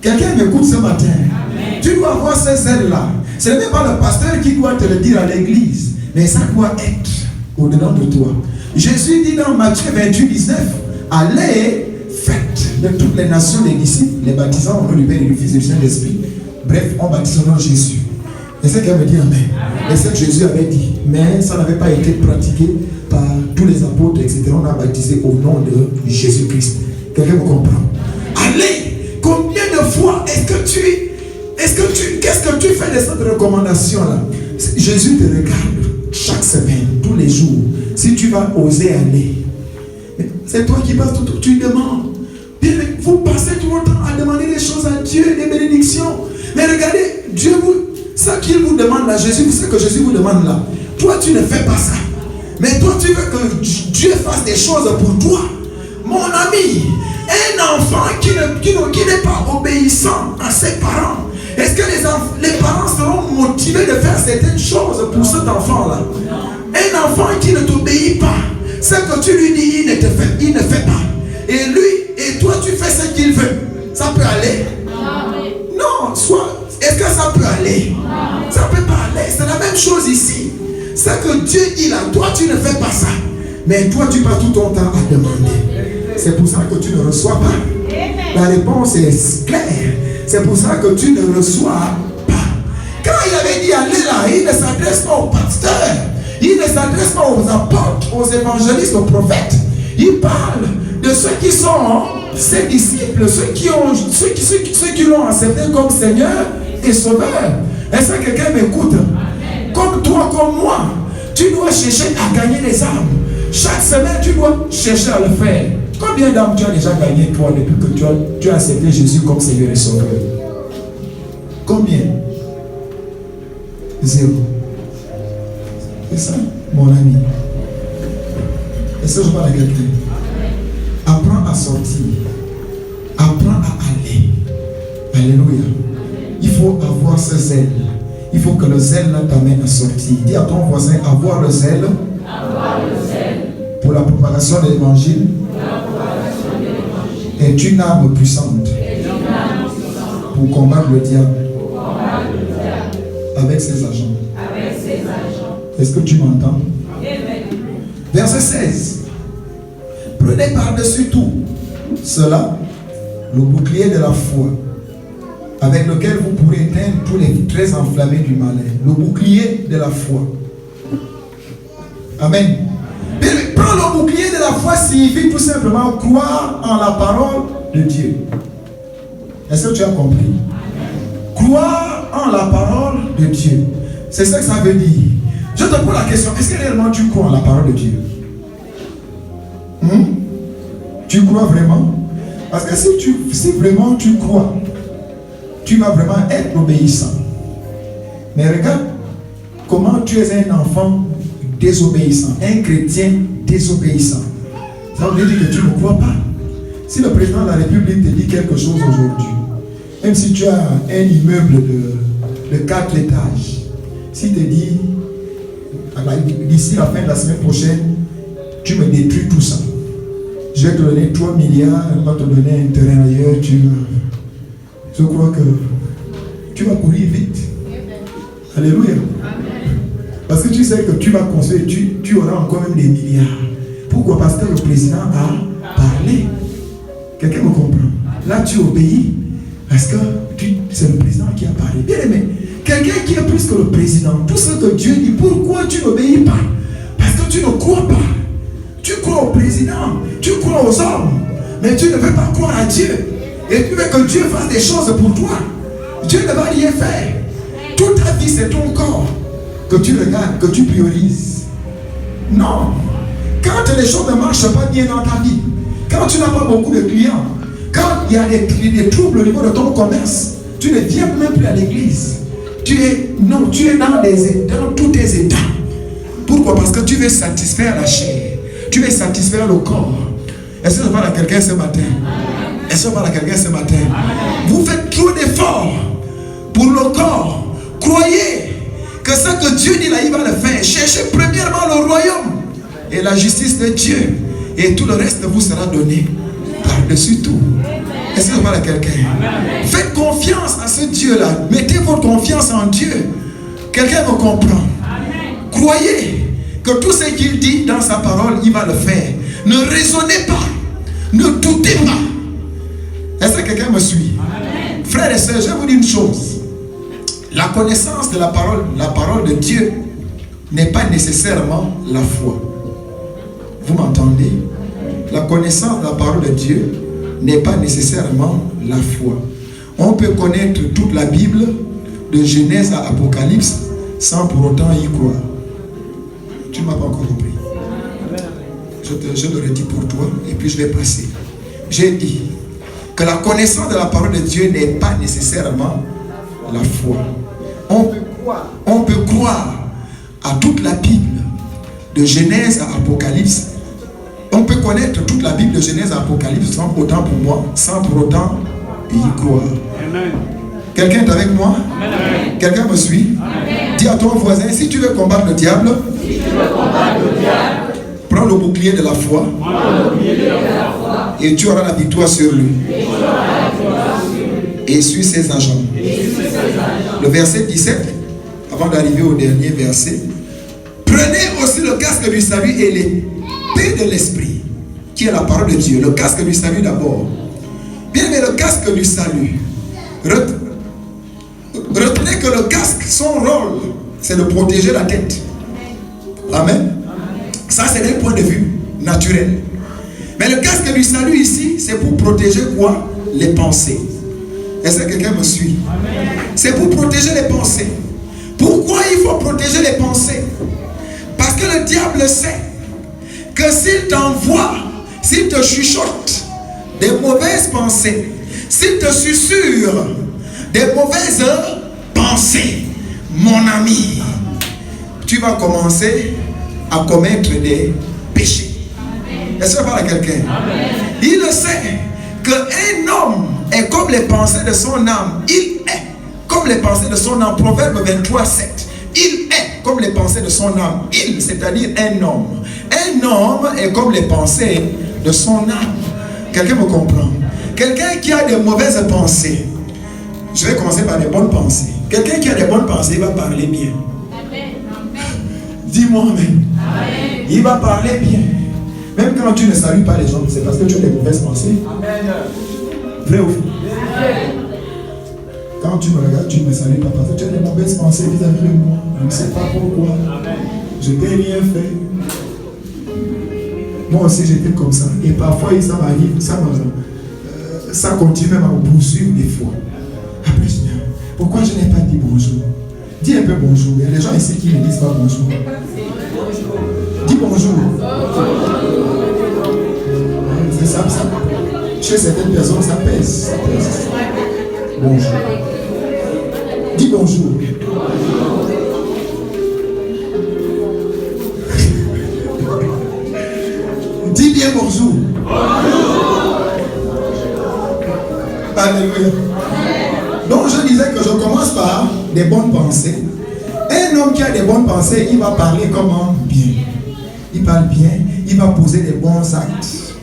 Quelqu'un m'écoute ce matin. Amen. Tu dois avoir ce zèle-là. Ce n'est même pas le pasteur qui doit te le dire à l'église, mais ça doit être au-dedans de toi. Jésus dit dans Matthieu 28, 19, allez, faites de toutes les nations des disciples, les baptisant au nom du Père et du Fils et du Saint-Esprit. Bref, on baptise au nom de Jésus. Et c'est qu'elle me dit amen. Et c'est que Jésus avait dit, mais ça n'avait pas été pratiqué par tous les apôtres, etc. On a baptisé au nom de Jésus-Christ. Quelqu'un me comprend? Allez, combien de fois qu'est-ce que tu fais de cette recommandation-là? Jésus te regarde chaque semaine, tous les jours. Si tu vas oser aller, c'est toi qui passes tout, tu demandes. Vous passez tout le temps à demander des choses à Dieu, des bénédictions. Mais regardez, Dieu ce qu'il vous demande là, Jésus, ce que Jésus vous demande là, toi tu ne fais pas ça. Mais toi tu veux que Dieu fasse des choses pour toi. Mon ami, un enfant qui n'est pas obéissant à ses parents, est-ce que les parents seront motivés de faire certaines choses pour cet enfant-là? Un enfant qui ne t'obéit pas, ce que tu lui dis, il ne fait pas. Et lui, et toi, tu fais ce qu'il veut. Ça peut aller? Non, est-ce que ça peut aller? Ça ne peut pas aller. C'est la même chose ici. Ce que Dieu dit là, toi, tu ne fais pas ça. Mais toi, tu passes tout ton temps à demander. C'est pour ça que tu ne reçois pas. La réponse est claire. C'est pour ça que tu ne reçois pas. Quand il avait dit aller là, il ne s'adresse pas aux pasteurs. Il ne s'adresse pas aux apôtres, aux évangélistes, aux prophètes. Il parle de ceux qui sont ses disciples, ceux qui l'ont accepté comme Seigneur et Sauveur. Est-ce que quelqu'un m'écoute? Comme toi, comme moi, tu dois chercher à gagner des âmes. Chaque semaine, tu dois chercher à le faire. Combien d'âmes tu as déjà gagné, toi, depuis que tu as accepté Jésus comme Seigneur et Sauveur? Combien? 0. C'est ça, mon ami. Est-ce que je parle à quelqu'un? Apprends à sortir. Apprends à aller. Alléluia. Il faut avoir ce zèle. Il faut que le zèle t'amène à sortir. Dis à ton voisin, avoir le zèle. Pour la propagation de l'évangile. Est une arme puissante. Pour combattre le diable. Avec ses agents. Est-ce que tu m'entends? Verset 16. Prenez par-dessus tout cela le bouclier de la foi, avec lequel vous pourrez éteindre tous les traits enflammés du malin. Le bouclier de la foi. Amen. Mais prendre le bouclier de la foi signifie tout simplement croire en la parole de Dieu. Est-ce que tu as compris? Croire en la parole de Dieu. C'est ça que ça veut dire. Je te pose la question, est-ce que réellement tu crois en la parole de Dieu? Tu crois vraiment? Parce que si vraiment tu crois, tu vas vraiment être obéissant. Mais regarde comment tu es un enfant désobéissant, un chrétien désobéissant. Ça veut dire que tu ne crois pas. Si le président de la République te dit quelque chose aujourd'hui, même si tu as un immeuble de 4 étages, s'il te dit d'ici la fin de la semaine prochaine, tu me détruis tout ça. Je vais te donner 3 milliards, je vais te donner un terrain ailleurs. Je crois que tu vas courir vite. Alléluia. Parce que tu sais que tu vas construire, tu auras encore même des milliards. Pourquoi? Parce que le président a parlé. Quelqu'un me comprend? Là, tu obéis parce que c'est le président qui a parlé. Bien aimé, quelqu'un qui est plus que le président, tout ce que Dieu dit, pourquoi tu n'obéis pas? Parce que tu ne crois pas. Tu crois au président, tu crois aux hommes, mais tu ne veux pas croire à Dieu. Et tu veux que Dieu fasse des choses pour toi. Dieu ne va rien faire. Toute ta vie, c'est ton corps que tu regardes, que tu priorises. Non. Quand les choses ne marchent pas bien dans ta vie, quand tu n'as pas beaucoup de clients, quand il y a des troubles au niveau de ton commerce, tu ne viens même plus à l'église. Tu es dans tous tes états. Pourquoi? Parce que tu veux satisfaire la chair. Tu veux satisfaire le corps. Est-ce que je parle à quelqu'un ce matin? Est-ce que je parle à quelqu'un ce matin? Vous faites trop d'efforts pour le corps. Croyez que ce que Dieu dit là, il va le faire. Cherchez premièrement le royaume et la justice de Dieu. Et tout le reste vous sera donné par-dessus tout. Est-ce que je parle à quelqu'un? Faites confiance à ce Dieu-là. Mettez votre confiance en Dieu. Quelqu'un me comprend? Croyez que tout ce qu'il dit dans sa parole, il va le faire. Ne raisonnez pas. Ne doutez pas. Est-ce que quelqu'un me suit? Amen. Frères et sœurs, je vais vous dire une chose. La connaissance de la parole de Dieu n'est pas nécessairement la foi. Vous m'entendez? La connaissance de la parole de Dieu n'est pas nécessairement la foi. On peut connaître toute la Bible, de Genèse à Apocalypse, sans pour autant y croire. Tu ne m'as pas encore compris. Je le redis pour toi et puis je vais passer. J'ai dit que la connaissance de la parole de Dieu n'est pas nécessairement la foi. On peut croire à toute la Bible, de Genèse à Apocalypse. On peut connaître toute la Bible de Genèse à Apocalypse sans pour autant, pour moi, sans pour autant y croire. Amen. Quelqu'un est avec moi? Amen. Quelqu'un me suit? Amen. Dis à ton voisin, si tu veux combattre le diable, prends le bouclier de la foi, et tu auras la victoire sur lui. Et suis ses agents. Le verset 17, avant d'arriver au dernier verset. Prenez aussi le casque du salut et l'épée de l'esprit, qui est la parole de Dieu. Le casque du salut d'abord. Bien aimé, le casque du salut. Retenez que le casque, son rôle, c'est de protéger la tête. Amen. Ça, c'est d'un point de vue naturel. Mais le casque du salut ici, c'est pour protéger quoi? Les pensées. Est-ce que quelqu'un me suit? C'est pour protéger les pensées. Pourquoi il faut protéger les pensées? Parce que le diable sait que s'il t'envoie s'il te chuchote des mauvaises pensées, s'il te susurre des mauvaises pensées, mon ami, tu vas commencer à commettre des péchés. Est-ce que je parle à quelqu'un? Il le sait qu'un homme est comme les pensées de son âme. Il est comme les pensées de son âme. Proverbe 23, 7. Il est comme les pensées de son âme. Il, c'est-à-dire un homme. Un homme est comme les pensées de son âme. Quelqu'un me comprend? Quelqu'un qui a des mauvaises pensées. Je vais commencer par des bonnes pensées. Quelqu'un qui a des bonnes pensées, il va parler bien. Dis-moi amen. Il va parler bien. Même quand tu ne salues pas les gens, c'est parce que tu as des mauvaises pensées. Vrai ou faux? Quand tu me regardes, tu ne me salues pas parce que tu as des mauvaises pensées vis-à-vis de moi. Je ne sais pas pourquoi. Je t'ai rien fait. Moi aussi j'étais comme ça. Et parfois ça m'arrive, ça continue même à me poursuivre des fois. Après je dis, pourquoi je n'ai pas dit bonjour? Dis un peu bonjour. Il y a des gens ici qui ne disent pas bonjour. Dis bonjour. C'est ça. Chez certaines personnes, ça pèse. Bonjour. Dis bonjour. Dis bien bonjour. Alléluia. Donc je disais que je commence par des bonnes pensées. Un homme qui a des bonnes pensées, il va parler comment? Bien. Il parle bien, il va poser des bons actes.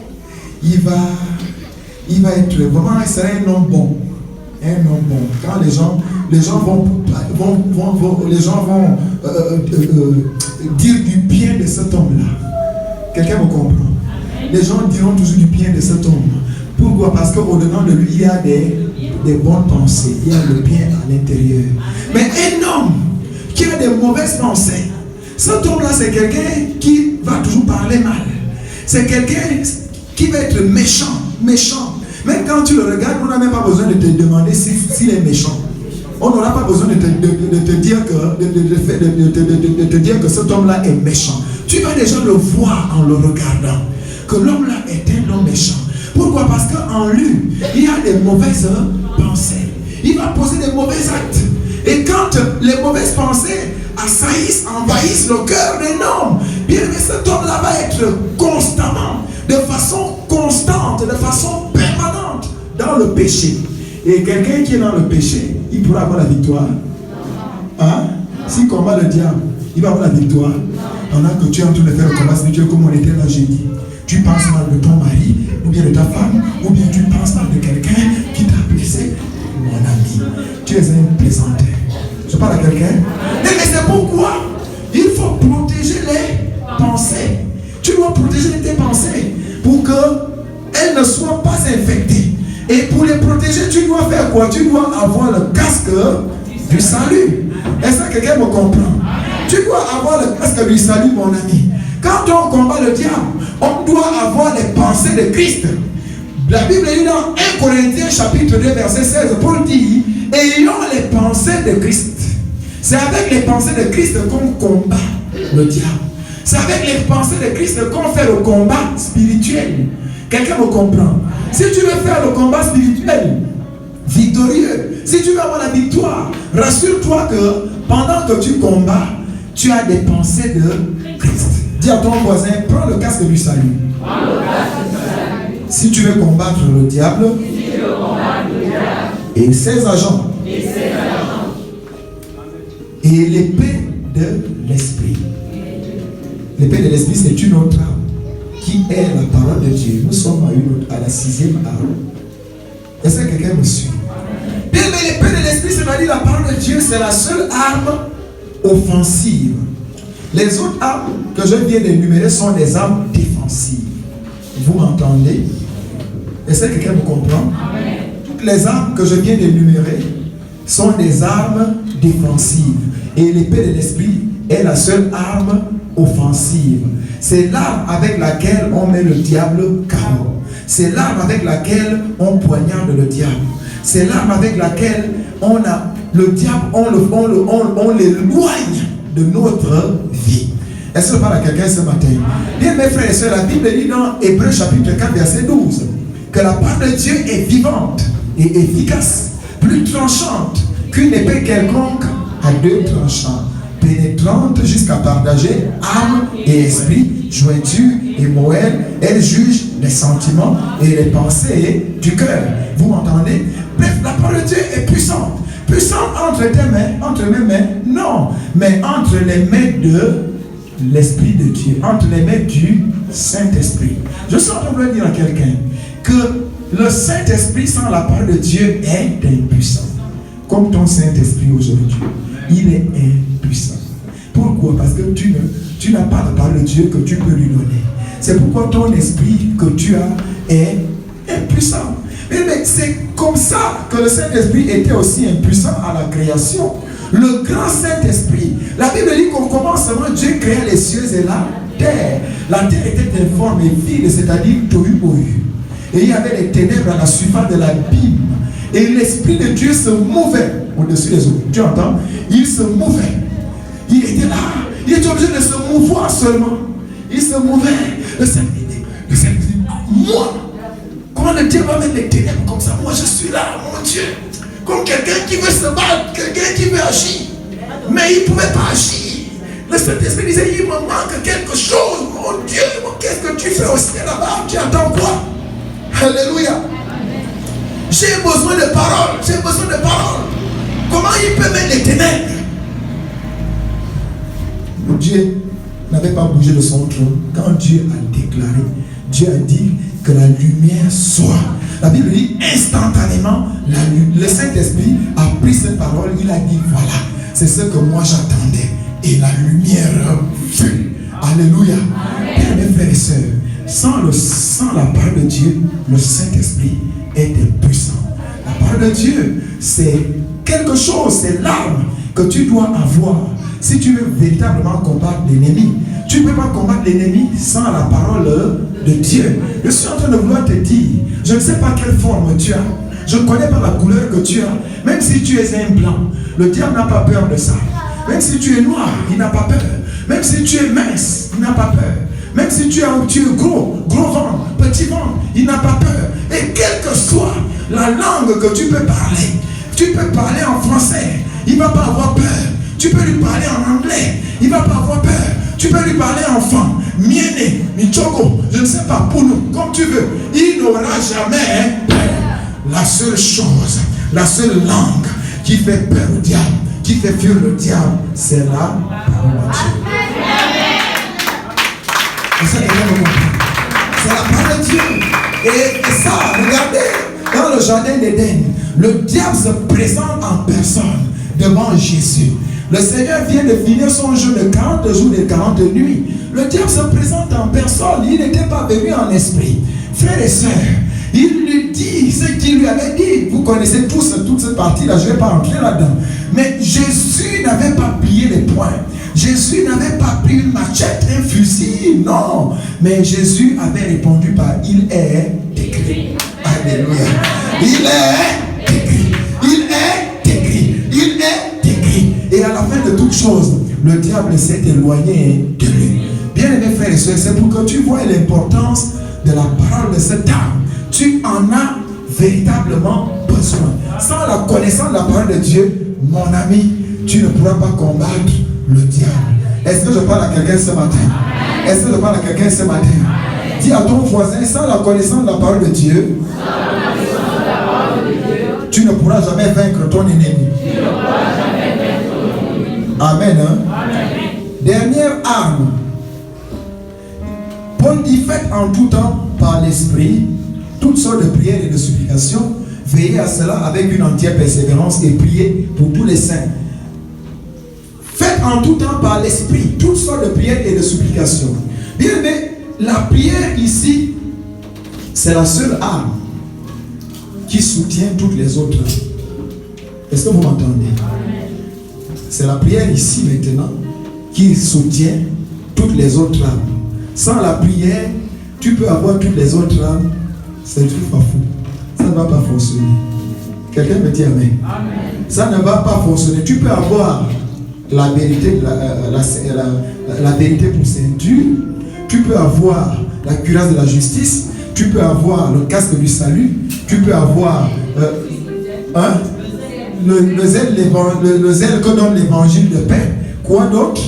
Il va être vraiment, c'est un homme bon. Un homme bon. Quand les gens vont dire du bien de cet homme-là. Quelqu'un me comprend? Les gens diront toujours du bien de cet homme. Pourquoi? Parce qu'au-dedans de lui, il y a des bonnes pensées. Il y a le bien à l'intérieur. Mais un homme qui a des mauvaises pensées, cet homme-là, c'est quelqu'un qui va toujours parler mal. C'est quelqu'un qui va être méchant. Même quand tu le regardes, on n'a même pas besoin de te demander s'il est méchant. On n'aura pas besoin de te dire que cet homme-là est méchant. Tu vas déjà le voir en le regardant, que l'homme-là est un homme méchant. Pourquoi? Parce qu'en lui, il y a des mauvaises pensées. Il va poser des mauvais actes. Et quand les mauvaises pensées envahissent le cœur d'un homme, bien aimé, cet homme-là va être constamment, de façon constante, de façon permanente dans le péché. Et quelqu'un qui est dans le péché, il pourra avoir la victoire. Hein? S'il combat le diable, il va avoir la victoire. Pendant que tu es en train de faire le combat spirituel comme on était là jeudi. Tu penses mal de ton mari, ou bien de ta femme, ou bien tu penses mal de quelqu'un qui t'a blessé. Mon ami, tu es un plaisanteur. Je parle à quelqu'un. Mais c'est pourquoi il faut protéger les pensées. Tu dois protéger tes pensées pour qu'elles ne soient pas infectées. Et pour les protéger, tu dois faire quoi? Tu dois avoir le casque du salut. Est-ce que quelqu'un me comprend? Tu dois avoir le casque du salut, mon ami. Quand on combat le diable, on doit avoir les pensées de Christ. La Bible dit dans 1 Corinthiens chapitre 2 verset 16, Paul dit, ayons les pensées de Christ. C'est avec les pensées de Christ qu'on combat le diable. C'est avec les pensées de Christ qu'on fait le combat spirituel. Quelqu'un me comprend? Si tu veux faire le combat spirituel victorieux, si tu veux avoir la victoire, rassure-toi que pendant que tu combats, tu as des pensées de Christ. Dis à ton voisin, prends le casque du salut. Si tu veux combattre le diable et ses agents et l'épée de l'esprit. L'épée de l'esprit, c'est une autre arme qui est la parole de Dieu. Nous sommes à la 6e arme. Est-ce que quelqu'un me suit? Bien, mais l'épée de l'esprit, c'est-à-dire la parole de Dieu, c'est la seule arme offensive. Les autres armes que je viens d'énumérer sont des armes défensives. Vous m'entendez? Est-ce que quelqu'un me comprend? Toutes les armes que je viens d'énumérer sont des armes défensives. Et l'épée de l'esprit est la seule arme offensive. C'est l'arme avec laquelle on met le diable KO. C'est l'arme avec laquelle on poignarde le diable. C'est l'arme avec laquelle le diable, on l'éloigne de notre vie. Est-ce que je parle à quelqu'un ce matin? Bien, mes frères et sœurs, la Bible dit dans Hébreux chapitre 4, verset 12, que la parole de Dieu est vivante et efficace, plus tranchante qu'une épée quelconque à deux tranchants, pénétrante jusqu'à partager âme et esprit, jointure et moelle. Elle juge les sentiments et les pensées du cœur. Vous m'entendez? Bref, la parole de Dieu est puissante. Puissante entre tes mains, entre mes mains, non, mais entre les mains de l'Esprit de Dieu, entre les mains du Saint-Esprit. Je suis en train de dire à quelqu'un que le Saint-Esprit sans la parole de Dieu est impuissant. Comme ton Saint-Esprit aujourd'hui, il est impuissant. Pourquoi? Parce que tu n'as pas la parole de Dieu que tu peux lui donner. C'est pourquoi ton esprit que tu as est impuissant. Mais c'est comme ça que le Saint-Esprit était aussi impuissant à la création. Le grand Saint-Esprit, la Bible dit qu'au commencement, Dieu créa les cieux et la terre. La terre était informe et vide, c'est-à-dire tohu bohu. Et il y avait les ténèbres à la surface de l'abîme. Et l'Esprit de Dieu se mouvait au-dessus des eaux. Tu entends? Il se mouvait. Il était là. Il était obligé de se mouvoir seulement. Il se mouvait. Le Saint-Esprit dit, moi, comment le diable va mettre les ténèbres comme ça? Moi, je suis là, mon Dieu. Comme quelqu'un qui veut se battre, quelqu'un qui veut agir. Mais il ne pouvait pas agir. Le Saint-Esprit disait, il me manque quelque chose. Mon Dieu, qu'est-ce que tu fais au ciel là-bas? Tu attends quoi? Alléluia. J'ai besoin de paroles. J'ai besoin de paroles. Comment il peut mettre les ténèbres? Dieu n'avait pas bougé de son trône. Quand Dieu a déclaré, Dieu a dit que la lumière soit. La Bible dit instantanément, le Saint-Esprit a pris cette parole, il a dit voilà, c'est ce que moi j'attendais. Et la lumière fut. Alléluia. Bien, mes frères et sœurs, sans la parole de Dieu, le Saint-Esprit est impuissant. La parole de Dieu, c'est quelque chose, c'est l'arme que tu dois avoir. Si tu veux véritablement combattre l'ennemi, tu ne peux pas combattre l'ennemi sans la parole de Dieu. Je suis en train de vouloir te dire, je ne sais pas quelle forme tu as, je ne connais pas la couleur que tu as. Même si tu es un blanc, le diable n'a pas peur de ça. Même si tu es noir, il n'a pas peur. Même si tu es mince, il n'a pas peur. Même si tu es gros ventre, petit ventre, il n'a pas peur. Et quelle que soit la langue que tu peux parler en français, il ne va pas avoir peur. Tu peux lui parler en anglais, il ne va pas avoir peur. Tu peux lui parler enfant, miene, michoko, je ne sais pas, pour nous, comme tu veux. Il n'aura jamais peur. La seule chose, la seule langue qui fait peur au diable, qui fait fuir le diable, c'est la parole de Dieu. C'est la parole de Dieu. Et ça, regardez, dans le jardin d'Éden, le diable se présente en personne devant Jésus. Le Seigneur vient de finir son jeu de 40 jours et 40 nuits. Le diable se présente en personne. Il n'était pas venu en esprit. Frères et sœurs, il lui dit ce qu'il lui avait dit. Vous connaissez tous toute cette partie-là, je ne vais pas entrer là-dedans. Mais Jésus n'avait pas plié les poings. Jésus n'avait pas pris une machette, un fusil, non. Mais Jésus avait répondu par il est écrit. Alléluia. Il est écrit. Il est écrit. Il est écrit. Et à la fin de toute chose, le diable s'est éloigné de lui. Bien aimés frères et sœurs, c'est pour que tu vois l'importance de la parole de cette âme. Tu en as véritablement besoin. Sans la connaissance de la parole de Dieu, mon ami, tu ne pourras pas combattre le diable. Est-ce que je parle à quelqu'un ce matin? Est-ce que je parle à quelqu'un ce matin? Dis à ton voisin, sans la connaissance de la parole de Dieu, tu ne pourras jamais vaincre ton ennemi. Amen. Hein? Amen. Dernière arme. Paul dit, faites en tout temps par l'esprit toutes sortes de prières et de supplications. Veillez à cela avec une entière persévérance et priez pour tous les saints. Faites en tout temps par l'esprit toutes sortes de prières et de supplications. Bien, mais la prière ici, c'est la seule arme qui soutient toutes les autres. Est-ce que vous m'entendez? C'est la prière ici maintenant qui soutient toutes les autres âmes. Sans la prière, tu peux avoir toutes les autres âmes. C'est un truc pas fou. Ça ne va pas fonctionner. Quelqu'un me dit amen. Amen. Ça ne va pas fonctionner. Tu peux avoir la vérité, la vérité pour ceinture, tu peux avoir la cuirasse de la justice, tu peux avoir le casque du salut, tu peux avoir le zèle que donne l'évangile de paix. Quoi d'autre?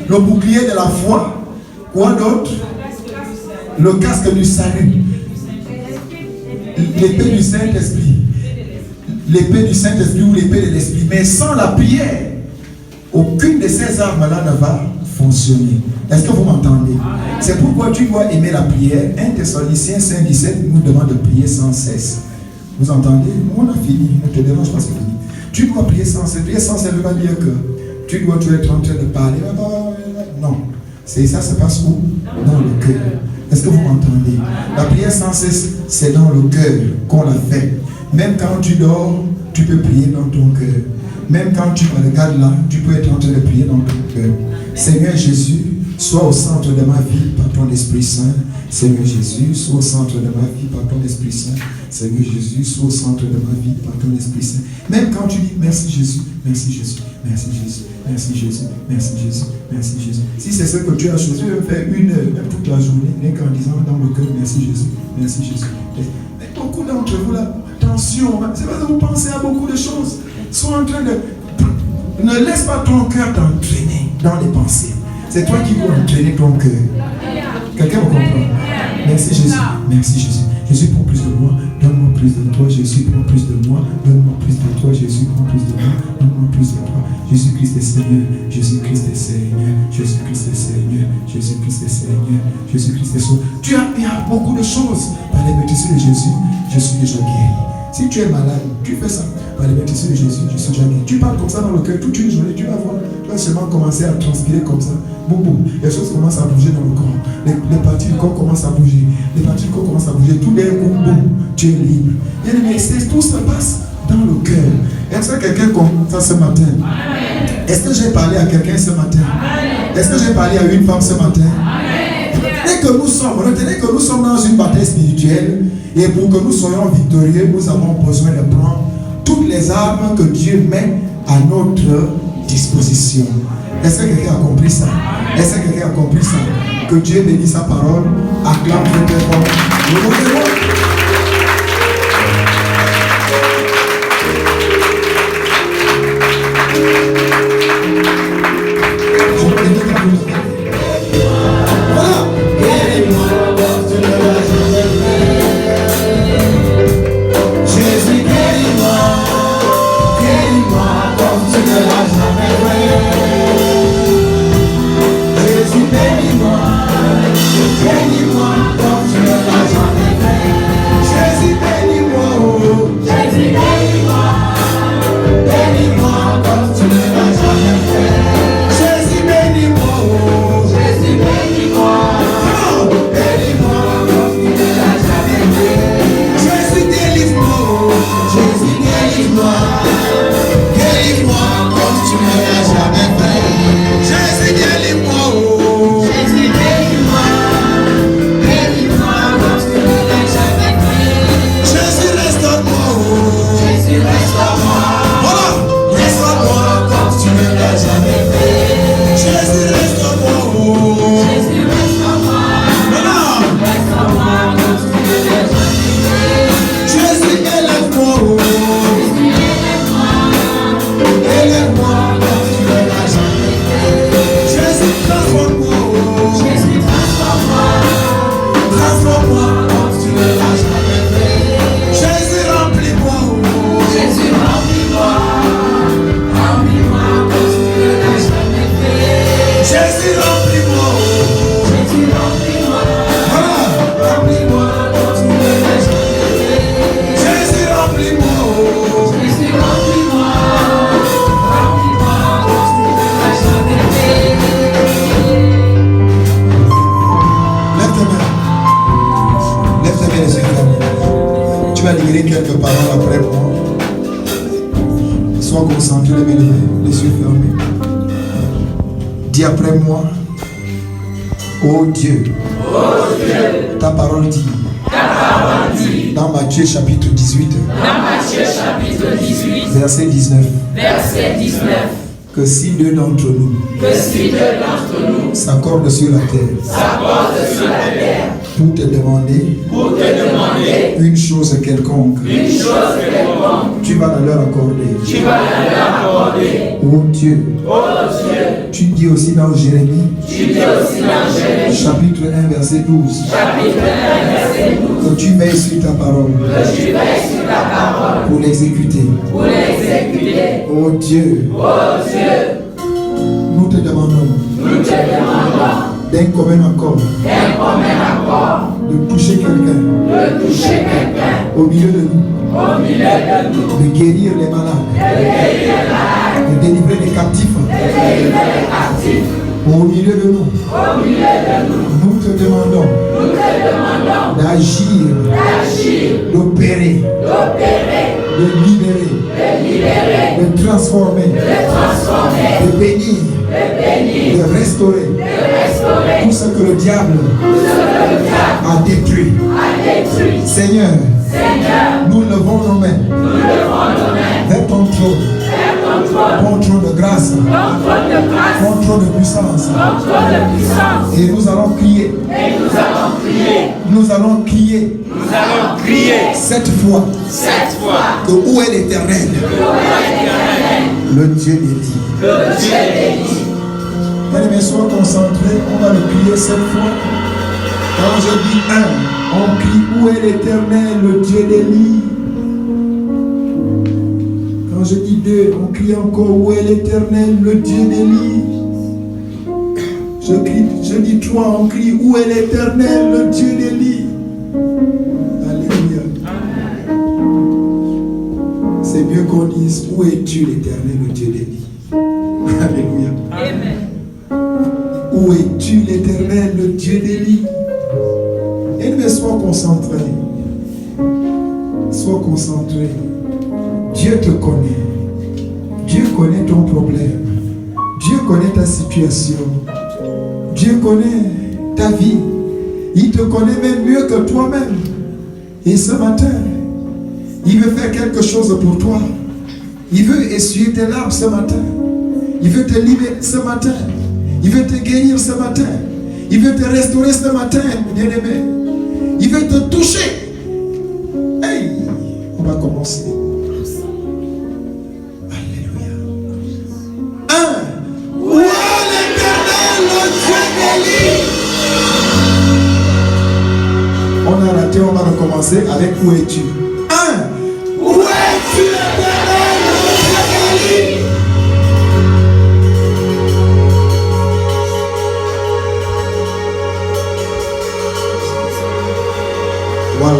Le bouclier de la foi. Quoi d'autre? Le casque du salut. L'épée du Saint-Esprit. L'épée du Saint-Esprit ou l'épée de l'Esprit. Mais sans la prière, aucune de ces armes-là ne va fonctionner. Est-ce que vous m'entendez? C'est pourquoi tu dois aimer la prière. 1 Thessaloniciens 5,17 nous demande de prier sans cesse. Vous entendez? On a fini. Ne te dérange pas, c'est fini. Tu dois prier sans cesse. Prier sans cesse ne veut pas dire que tu dois toujours être en train de parler. Non. C'est ça se passe où? Dans le cœur. Est-ce que vous m'entendez? La prière sans cesse, c'est dans le cœur qu'on la fait. Même quand tu dors, tu peux prier dans ton cœur. Même quand tu me regardes là, tu peux être en train de prier dans ton cœur. Seigneur Jésus, sois au centre de ma vie par ton Esprit Saint. Seigneur Jésus, sois au centre de ma vie par ton Esprit Saint. Seigneur Jésus, sois au centre de ma vie par ton Esprit Saint. Même quand tu dis merci Jésus, merci Jésus, merci Jésus, merci Jésus, merci Jésus, merci Jésus. Si c'est ce que tu as choisi, tu veux faire 1 heure, même toute la journée, rien qu'en disant dans le cœur, merci Jésus, merci Jésus. Mais beaucoup d'entre vous là, attention, c'est parce que vous pensez à beaucoup de choses. Sois en train de... Ne laisse pas ton cœur t'entraîner dans les pensées. C'est toi qui dois entraîner ton cœur. Quelqu'un me comprend? Merci Jésus. Merci Jésus. Jésus, prends plus de moi. Donne-moi plus de toi. Jésus, prends plus de moi. Donne-moi plus de toi. Jésus, prends plus de moi. Donne-moi plus de toi. Jésus-Christ est Seigneur. Jésus-Christ est Seigneur. Jésus-Christ est Seigneur. Jésus-Christ est Seigneur. Jésus-Christ est Seigneur. Il y a beaucoup de choses. Par les bénédictions de Jésus, je suis déjà guéri. Si tu es malade, tu fais ça. Par les bénédictions de Jésus, je suis déjà guéri. Tu parles comme ça dans le cœur toute une journée, tu vas voir. Tu vas seulement commencer à transpirer comme ça. Boum, boum. Les choses commencent à bouger dans le corps. Les parties du corps commencent à bouger. Les parties du corps commencent à bouger. Tout d'un coup, boum, tu es libre. Et tout se passe dans le cœur. Est-ce que quelqu'un comprend ça ce matin? Est-ce que j'ai parlé à quelqu'un ce matin? Est-ce que j'ai parlé à une femme ce matin? Retenez que nous sommes dans une bataille spirituelle. Et pour que nous soyons victorieux, nous avons besoin de prendre toutes les armes que Dieu met à notre disposition. Est-ce que quelqu'un a compris ça? Est-ce que quelqu'un a compris ça? Que Dieu bénisse sa parole. Acclame très fort. Quelques paroles après moi. Sois concentré, les yeux fermés. Dis après moi. Oh Dieu, ta parole dit, dans Matthieu chapitre 18. Dans Matthieu chapitre 18, Verset 19. verset 19. Que si deux d'entre nous Que si deux d'entre nous s'accordent sur la terre s'accordent sur la terre pour te demander une chose quelconque, tu vas la leur accorder. Oh Dieu. Tu dis aussi dans Jérémie, chapitre 1, verset 12, que tu veilles sur ta parole pour l'exécuter. Oh Dieu, nous te demandons d'un commun accord de toucher quelqu'un au milieu de nous, de guérir les malades, de délivrer les captifs au milieu de nous. Nous te demandons d'agir, d'opérer, de libérer, de transformer, de bénir, de restaurer tout ce que le diable a détruit. Seigneur, nous levons nos mains vers ton trône, ton trône de grâce, ton trône de puissance. Et nous allons crier. Nous allons crier cette fois de où est l'Éternel, le Dieu béni. Bien-aimés, sois concentrés, on va le crier cette fois. Quand je dis un, on crie où est l'Éternel, le Dieu d'Élie. Quand je dis deux, on crie encore où est l'Éternel, le Dieu d'Élie. Je dis trois, on crie où est l'Éternel, le Dieu d'Élie. Alléluia. C'est mieux qu'on dise où es-tu l'Éternel, le Dieu d'Élie. Alléluia. Amen. Où es-tu l'Éternel, le Dieu d'Élie? Et mais sois concentré. Sois concentré. Dieu te connaît. Dieu connaît ton problème. Dieu connaît ta situation. Dieu connaît ta vie. Il te connaît même mieux que toi-même. Et ce matin, il veut faire quelque chose pour toi. Il veut essuyer tes larmes ce matin. Il veut te libérer ce matin. Il veut te guérir ce matin. Il veut te restaurer ce matin, bien-aimé. Il veut te toucher. Hey, on va commencer. Alléluia. Un. Où est l'Éternel, le Dieu d'Élie? On a raté, on va recommencer avec où es-tu? Un. Où es-tu l'Éternel, le Dieu d'Élie? Voilà.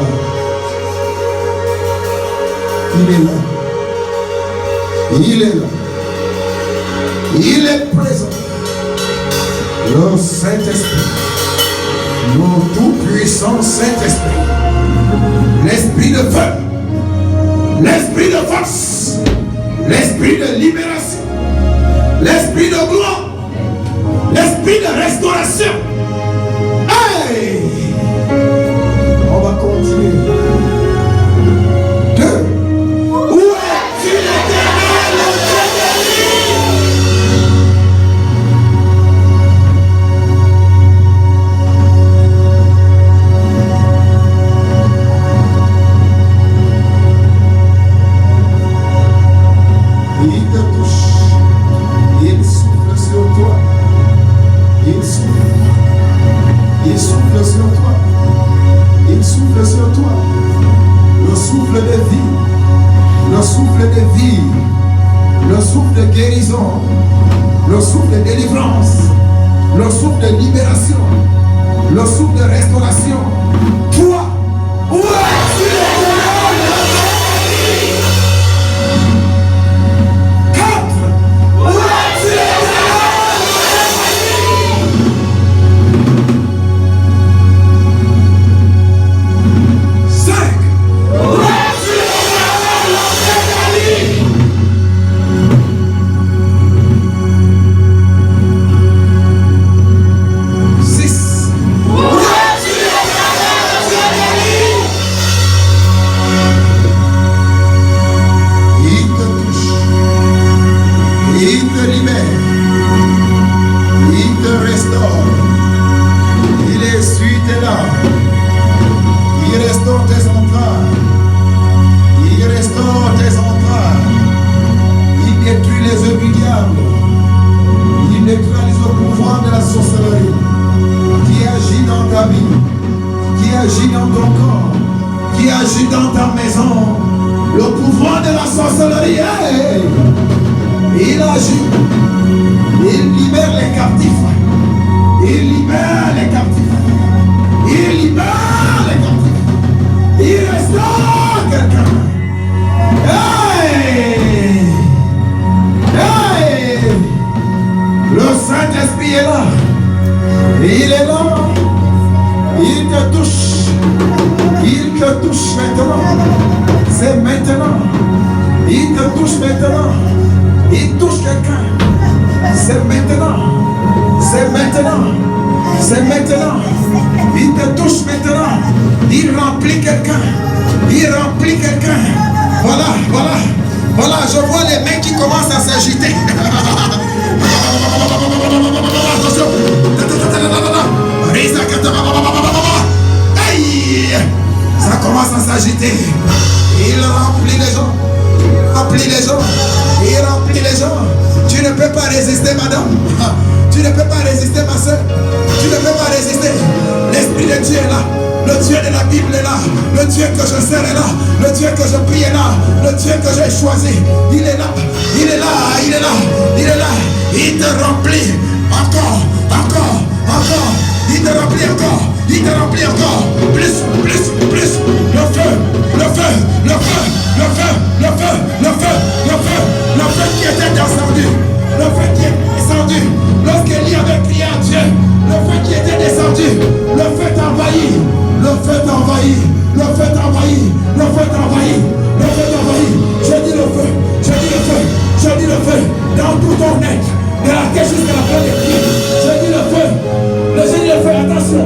Il est là. Il est là. Il est présent. Le Saint-Esprit. Le tout-puissant Saint-Esprit. L'Esprit de feu. L'Esprit de force. L'Esprit de libération. L'Esprit de gloire. L'Esprit de restauration. Hey! On va continuer. Deux. Où es-tu l'Éternel, le Dieu d'Élie? Il te touche. Il souffle sur toi. Il souffle. Il souffle sur toi. Il souffle sur toi. Le souffle de vie. Le souffle de vie. Le souffle de guérison. Le souffle de délivrance. Le souffle de libération. Le souffle de restauration. Toi, où es-tu l'Éternel, le Dieu d'Élie? Quatre, où es-tu l'Éternel, le Dieu d'Élie? Cinq, où es-tu l'Éternel, le Dieu d'Élie? Six, où es-tu l'Éternel, agit dans ton corps, qui agit dans ta maison. Le pouvoir de la sorcellerie, hey, il agit. Il libère les captifs. Il libère les captifs. Il libère les captifs. Il restaure quelqu'un. Hey! Hey! Le Saint-Esprit est là. Il est là. Il te touche. Il te touche maintenant. C'est maintenant. Il te touche maintenant. Il touche quelqu'un. C'est maintenant. C'est maintenant. C'est maintenant. Il te touche maintenant. Il remplit quelqu'un. Il remplit quelqu'un. Voilà, voilà. Voilà, je vois les mains qui commencent à s'agiter. Attention. Aïe. Ça commence à s'agiter. Il remplit les gens. Il remplit les gens. Il remplit les gens. Tu ne peux pas résister, madame. Tu ne peux pas résister, ma soeur. Tu ne peux pas résister. L'Esprit de Dieu est là. Le Dieu de la Bible est là. Le Dieu que je sers est là. Le Dieu que je prie est là. Le Dieu que j'ai choisi. Il est là. Il est là. Il est là. Il est là. Il te remplit. Encore. Encore. Encore. Il te remplit encore. Il te remplit encore. Plus. Plus. Plus. Le feu. Le feu. Le feu. Le feu. Le feu. Le feu. Le feu. Le feu qui était descendu. Le feu qui est descendu. Lorsqu'Élie avait crié à Dieu. Le feu qui était descendu. Le feu t'envahit. Le feu t'envahit. Le feu t'envahit. Le feu t'envahit. Le feu t'envahit. Je dis le feu. Je dis le feu. Je dis le feu. Dans tout ton être. De la tête jusqu'à la fin des pieds. Je dis le feu. Je dis le feu. Attention.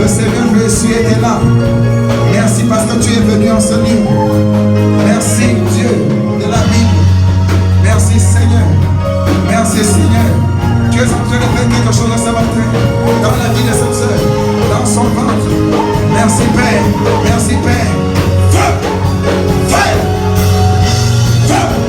Seigneur Jésus était là. Merci parce que tu es venu enseigner. Merci Dieu de la Bible. Merci Seigneur. Merci Seigneur. Tu es en train de faire quelque chose ce matin dans la vie de cette sœur, dans son ventre. Merci Père. Merci Père. Feu! Feu! Feu!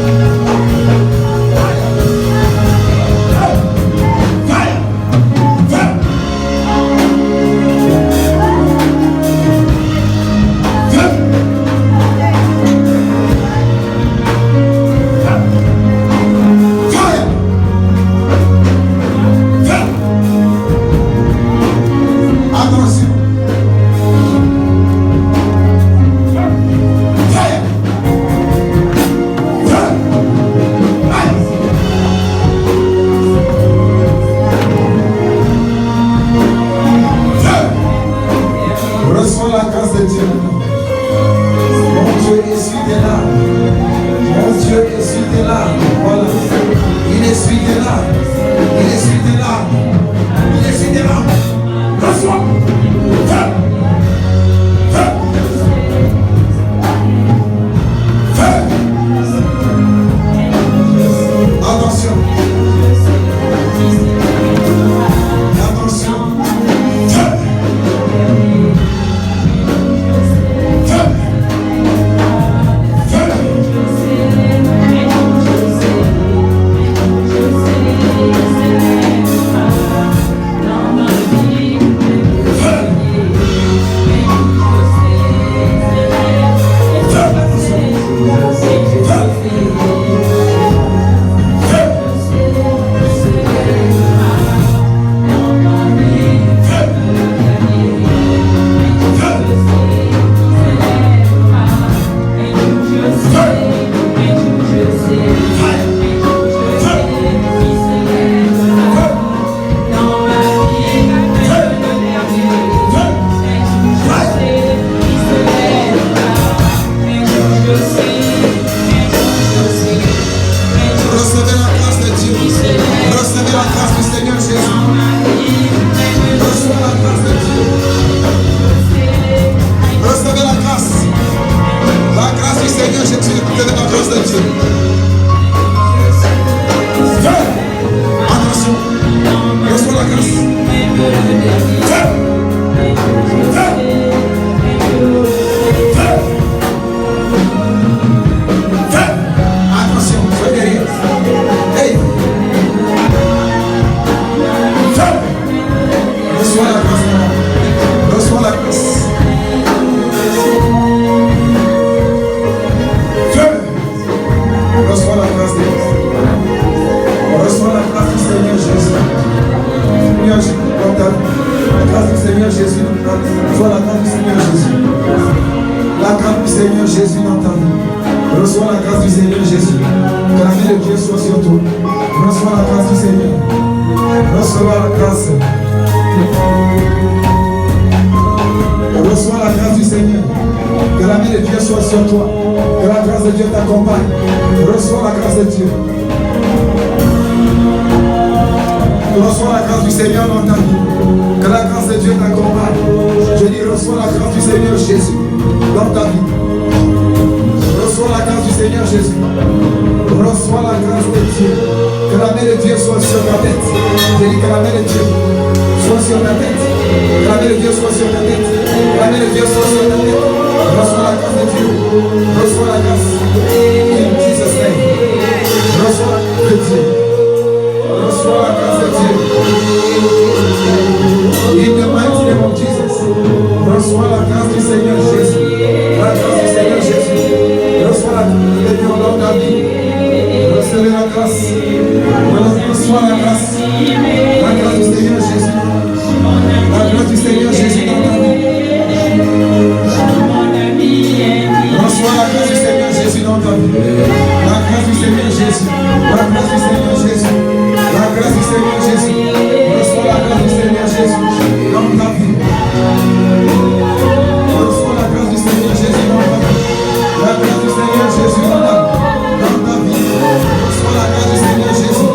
Reçois la grâce du Seigneur Jésus.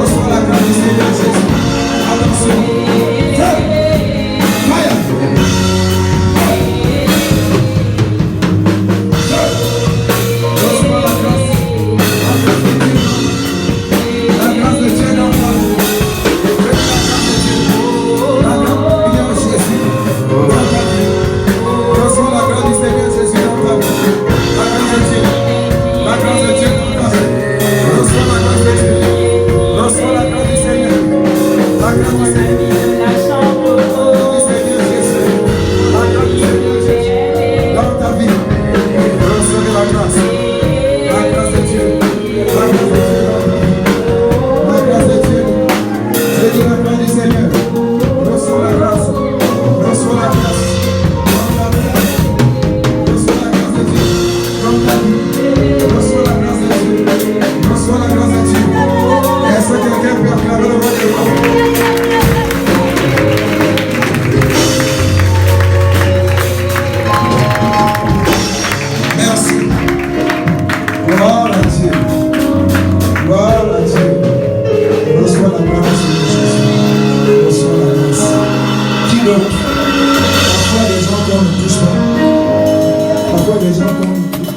Reçois la grâce. ne touche pas. Parfois, les gens tombent.